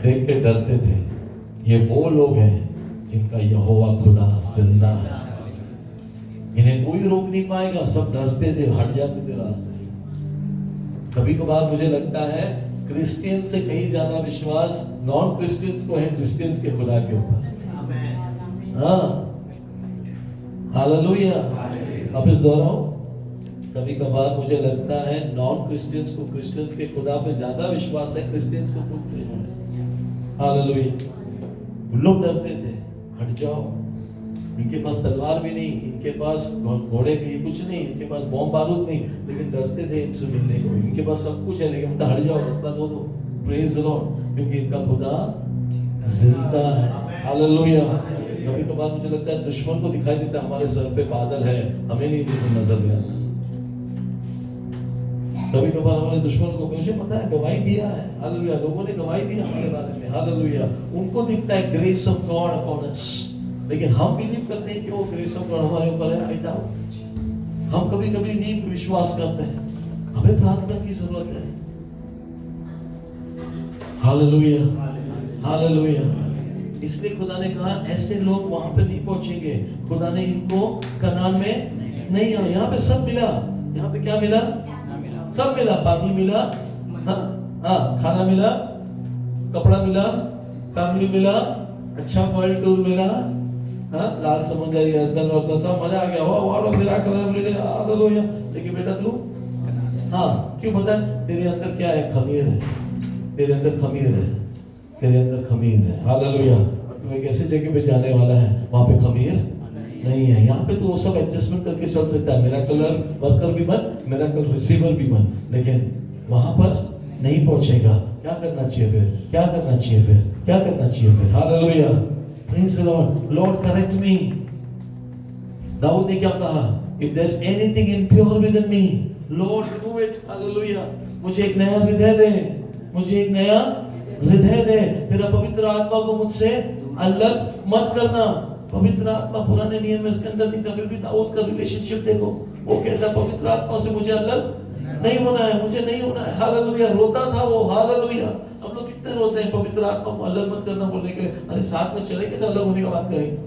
देख के डरते थे। ये वो लोग हैं जिनका यहोवा खुदा जिंदा है, इन्हें कोई रोक नहीं पाएगा। सब डरते थे, हट जाते थे रास्ते से। कभी कभार मुझे लगता है क्रिश्चियन से कहीं ज्यादा विश्वास नॉन क्रिश्चियंस को है क्रिश्चियंस के खुदा के ऊपर। हाँ, हालेलुया। अब इस दोहराओ, कभी कभार मुझे लगता है नॉन क्रिश्चियंस को क्रिश्चियंस के खुदा पे ज्यादा विश्वास है क्रिश्चियंस को खुद से। हालेलुया। लोग डरते थे, हट जाओ, इनके पास तलवार भी नहीं, इनके पास घोड़े की कुछ नहीं, इनके पास बॉम्ब बारूद नहीं, लेकिन डरते थे इनसे मिलने को। इनके पास सब कुछ है लेकिन हट जाओ, रास्ता दो दो। प्रेज द लॉर्ड, क्योंकि इनका खुदा जिंदा है। हालेलुया। कभी कभार मुझे लगता है दुश्मन को दिखाई देता है हमारे सर पे बादल है, हमें नहीं नजर में आता। कभी कभार हमारे दुश्मन को मुझे पता है गवाही दिया है, हालेलुया, लोगों ने गवाही दी हमारे बारे में, हालेलुया। उनको दिखता है grace of God upon us, लेकिन हम बिलीव करते हैं कि वो ग्रेस ऑफ गॉड हमारे ऊपर है। I doubt. हम कभी कभी नहीं विश्वास करते हैं, हमें प्रार्थना की जरूरत है। Hallelujah, hallelujah. इसलिए खुदा ने कहा ऐसे लोग वहां पे नहीं पहुंचेंगे। खुदा ने इनको कनान में नहीं, यहाँ पे सब मिला। यहाँ पे क्या मिला? सब मिला। पानी मिला, खाना मिला, कपड़ा मिला, फैमिली मिला, अच्छा वर्ल्ड टूर मिला, लाल समुद्र, यर्दन और सब मजा आ गया। वाह मेरा कलर मिले, हालेलुया। लेकिन बेटा तू क्यों बता? तेरे अंदर क्या है? खमीर है। तेरे अंदर खमीर है, तेरे अंदर खमीर है। हालेलुया। तू एक ऐसी जगह पे जाने वाला है वहां पे खमीर नहीं है। यहाँ पे तो वो सब एडजस्टमेंट करके चल सकता है, मेरा कलर वर्कर भी बन, मेरा कलर रिसीवर भी बन, लेकिन वहां पर नहीं पहुंचेगा। क्या करना चाहिए फिर? क्या करना चाहिए फिर? क्या करना चाहिए फिर? Hallelujah. Praise the lord. Lord correct me. दाऊद ने क्या कहा? If there is anything impure within me, lord remove it. Hallelujah. मुझे एक नया हृदय दे, मुझे एक नया हृदय दे। तेरा पवित्र आत्मा को मुझसे अलग मत करना। पवित्र आत्मा पुराने नियम में इसके अंदर नहीं था, फिर भी दाऊद का रिलेशनशिप देखो। वो कहता पवित्र आत्मा से मुझे अलग नहीं होना है, मुझे नहीं होना है। हालेलुया। रोता था वो, हालेलुया। हम लोग कितने रोते हैं पवित्र आत्मा को अलग मत करना बोलने के लिए। अरे साथ में चलेंगे तो अलग होने की बात करेंगे।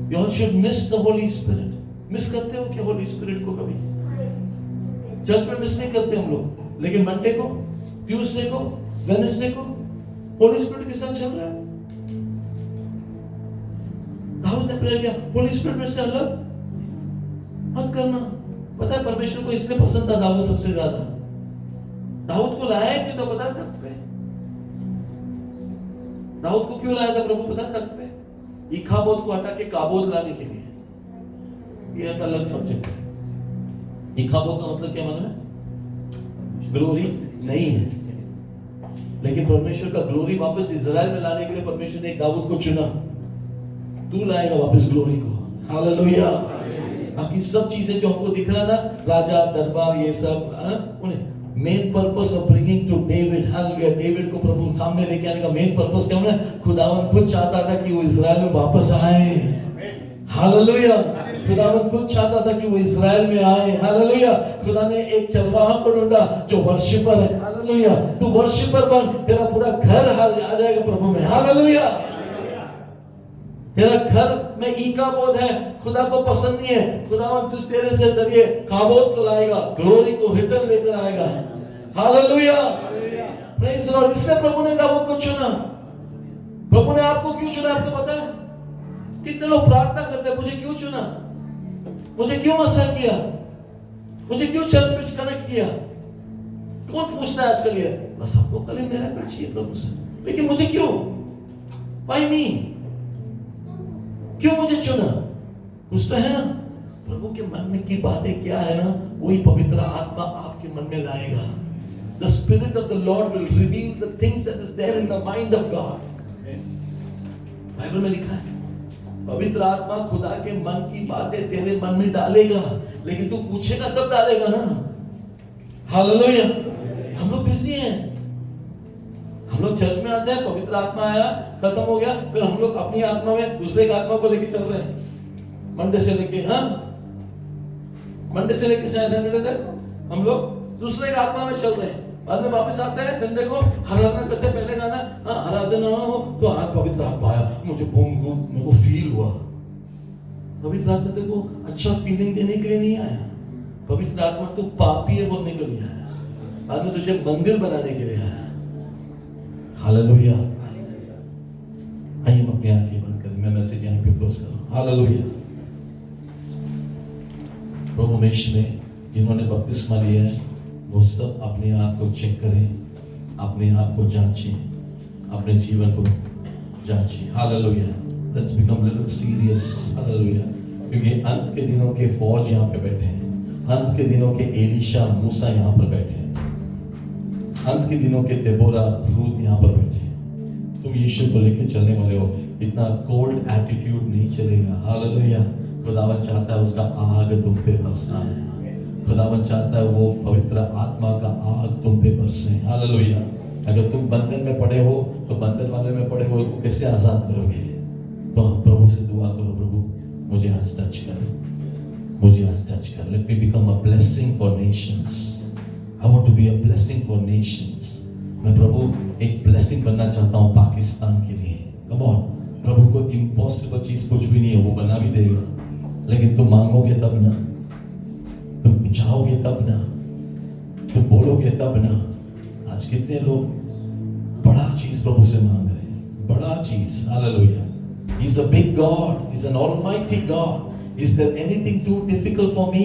You all should miss the Holy Spirit. Miss करते हो क्या होली स्पिरिट को? कभी चर्च में मिस नहीं करते हम लोग, लेकिन मंडे को, ट्यूसडे को, वेडनेसडे को होली स्पिरिट के साथ चल रहा है। दाऊद ने प्रेयर किया, होली स्पिरिट में से अलग मत करना। पता है परमेश्वर को इसलिए पसंद था दाऊद सबसे ज्यादा। दाऊद को लाया क्यों था? पता है तख्त पे। दाऊद को क्यों लाया था प्रभु? पता है तख्त पे। इखाबोद को हटा के काबोद लाने के लिए। ये एक अलग सब्जेक्ट है। इखाबोद का मतलब क्या मालूम है? ग्लोरी नहीं है, लेकिन परमेश्वर का ग्लोरी वापस इजराइल में लाने के लिए परमेश्वर ने दाऊद को चुना। तू लाएगा वापस ग्लोरी को। हालेलुया। बाकी सब चीजें जो हमको दिख रहा है ना, राजा दरबार ये सब, उन्हें main purpose of bringing to David, hallelujah, David को प्रभु सामने लेके आने का मेन पर्पस क्या है? खुदावन खुद चाहता था कि वो इजराइल में वापस आए। हालेलुया। खुदावन खुद चाहता था कि वो इजराइल में आए। हालेलुया। खुदा ने एक चरवाहा को ढूंढा जो वर्शिपर है। हालेलुया। तू वर्शिपर बन, तेरा पूरा घर आ जाएगा प्रभु में। हालेलुया। तेरा घर में ईकाबोद है, खुदा को पसंद नहीं है। खुदावन तुझ तेरे से जरिए काबोद को लाएगा, ग्लोरी को रिटर्न लेकर आएगा। हालेलुया। Praise the Lord. इसलिए प्रभु ने दाऊद को चुना। प्रभु ने आपको क्यों चुना? आपको पता है? कितने लोग प्रार्थना करते हैं, मुझे क्यों चुना, मुझे क्यों मसा किया, मुझे क्यों चर्च में कनेक्ट किया? कौन पूछता है आजकल ये? बस सबको कल मेरा क्या चाहिए प्रभु से, लेकिन मुझे क्यों? व्हाई मी? क्यों मुझे चुना? कुछ तो है ना। प्रभु के मन में की बातें क्या है ना, वही पवित्र आत्मा आपके मन में लाएगा। The Spirit of the Lord will reveal the things that is there in the mind of God. Bible में लिखा है पवित्र आत्मा खुदा के मन की बातें तेरे मन में डालेगा, लेकिन तू पूछेगा तब डालेगा ना। हालेलुया। हम लोग बिजी हैं, हम लोग चर्च में आते हैं, पवित्र आत्मा आया, खत्म हो गया, फिर हम लोग अपनी आत्मा में दूसरे का आत्मा को लेके चल रहे हैं। मंडे से लेके मंडे से लेके सैटरडे तक हम लोग दूसरे का आत्मा में चल रहे हैं। बाद में वापस आता है संडे को आराधना करते पहले गाना आराधना हो तो आज पवित्र आत्मा आया, मुझे मेरे को फील हुआ। पवित्र आत्मा तेरे को अच्छा फीलिंग देने के लिए नहीं आया। पवित्र आत्मा तू पापी है बोलने के लिए आया, बाद में तुझे मंदिर बनाने के लिए आया। हालेलुया। आइए हम अपनी आंखें बंद करें, मैं मैसेज यहाँ पे क्लोज कर रहा हूँ। हालेलुया। प्रभु मेष में जिन्होंने बपतिस्मा लिया है वो सब अपने आप को चेक करें, अपने आप को जांचें, अपने जीवन को जांचें। Hallelujah. Let's become little serious. Hallelujah. क्योंकि अंत के दिनों के फौज यहाँ पे बैठे हैं, अंत के दिनों के एलीशा मूसा यहाँ पर बैठे हैं, अंत के दिनों के देबोरा रूत यहाँ पर बैठे हैं। तुम यीशु को लेकर चलने वाले हो, इतना कोल्ड एटीट्यूड नहीं चलेगा। हालेलुया। खुदावन चाहता है उसका आग तुम पे बरसाए, खुदावन चाहता है वो पवित्र आत्मा का आग तुम पे बरसे। हालेलुया। अगर तुम बंधन में पड़े हो तो बंधन वाले में पड़े हो को कैसे आजाद करोगे? तो हम प्रभु से दुआ करो, प्रभु मुझे आज टच कर, मुझे आज टच कर। Let me become a blessing for nations. I want to be a blessing for nations. मैं प्रभु एक ब्लेसिंग बनना चाहता हूँ पाकिस्तान के लिए। Come on. प्रभु को इम्पॉसिबल चीज कुछ भी नहीं है, वो बना भी देगा, लेकिन तुम मांगोगे तब ना, तुम चाहोगे तब ना, तुम बोलोगे तब ना। आज कितने लोग बड़ा चीज प्रभु से मांग रहे हैं, बड़ा चीज। Hallelujah. He is a big God. He is an almighty God. Is there anything too difficult for me?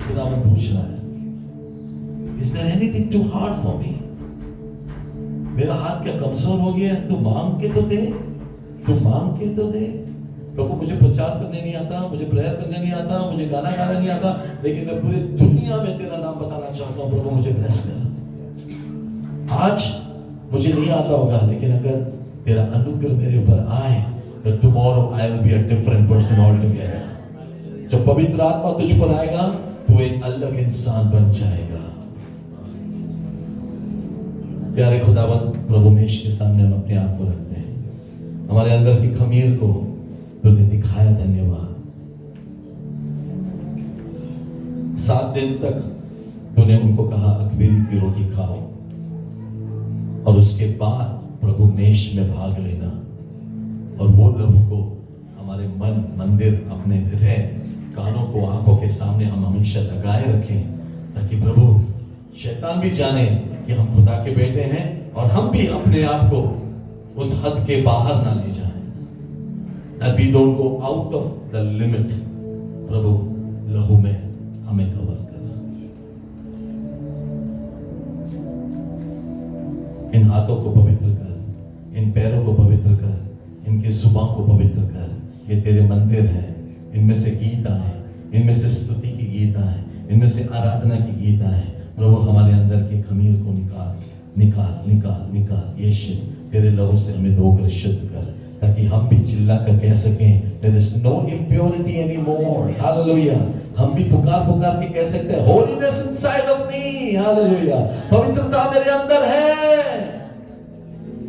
खुदावन पूछ रहा है। Is there anything too hard for me? मेरा हाथ क्या कमजोर हो गया? तू मांग के तो दे, तू मांग के तो दे। प्रभु मुझे प्रचार करने नहीं आता, मुझे प्रेयर करने नहीं आता, मुझे गाना गाना नहीं आता, लेकिन मैं पूरी दुनिया में तेरा नाम बताना चाहता हूँ। प्रभु मुझे ब्लेस कर। आज मुझे नहीं आता होगा, लेकिन अगर तेरा अनुग्रह मेरे ऊपर आए तो tomorrow I will be a different person altogether. जब पवित्र आत्मा तुझ पर आएगा तो एक अलग इंसान बन जाएगा। प्यारे खुदावन, प्रभु मेष के सामने हम अपने आप को रखते हैं। हमारे अंदर की खमीर को तूने दिखाया, धन्यवाद। 7 दिन तक तूने उनको कहा अखमीरी की रोटी खाओ, और उसके बाद प्रभु मेष में भाग लेना, और वो लहू को हमारे मन, मंदिर, अपने हृदय, कानों को, आंखों के सामने हम हमेशा लगाए रखें, ताकि प्रभु शैतान भी जाने कि हम खुदा के बेटे हैं, और हम भी अपने आप को उस हद के बाहर ना ले जाएं, that we don't go out of the limit। प्रभु लहू में हमें कवर कर। इन हाथों को पवित्र कर, इन पैरों को पवित्र कर, इनकी जुबान को पवित्र कर। ये तेरे मंदिर हैं, इनमें से गीत आए, इनमें से स्तुति की गीत आए, इनमें से आराधना की गीत आए। प्रभु हमारे अंदर के खमीर को निकाल निकाल निकाल निकाल। यीशु तेरे लहू से हमें धोकर शुद्ध कर, ताकि हम भी चिल्ला कर कह सकें there is no impurity anymore। Hallelujah. हम भी पुकार पुकार के कह सकते हैं holiness inside of me। Hallelujah. पवित्रता मेरे अंदर है।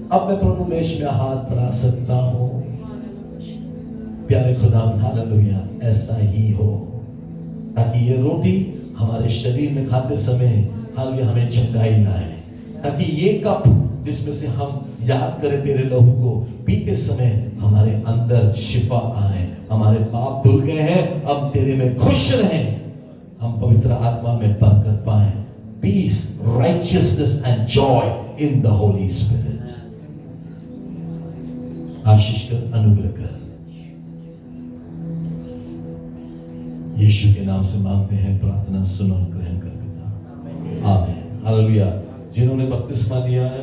अब मैं प्रभु मेष में हाथ बढ़ा सकता हूँ। प्यारे खुदावन, हालेलुया, ऐसा ही हो, ताकि ये रोटी हमारे शरीर में खाते समय हालेलुया हमें चंगाई लाए, ताकि ये कप जिसमें से हम याद करें तेरे लहू को, पीते समय हमारे अंदर शिफा आए। हमारे पाप धुल गए हैं, अब तेरे में खुश रहें, हम पवित्र आत्मा में बरकत पाएं। Peace, righteousness and joy in the Holy Spirit. आशीष कर, अनुग्रह कर। यीशु के नाम से मांगते हैं, प्रार्थना सुनो, ग्रहण कर पिता। आमीन। हालेलुया। जिन्होंने बपतिस्मा लिया है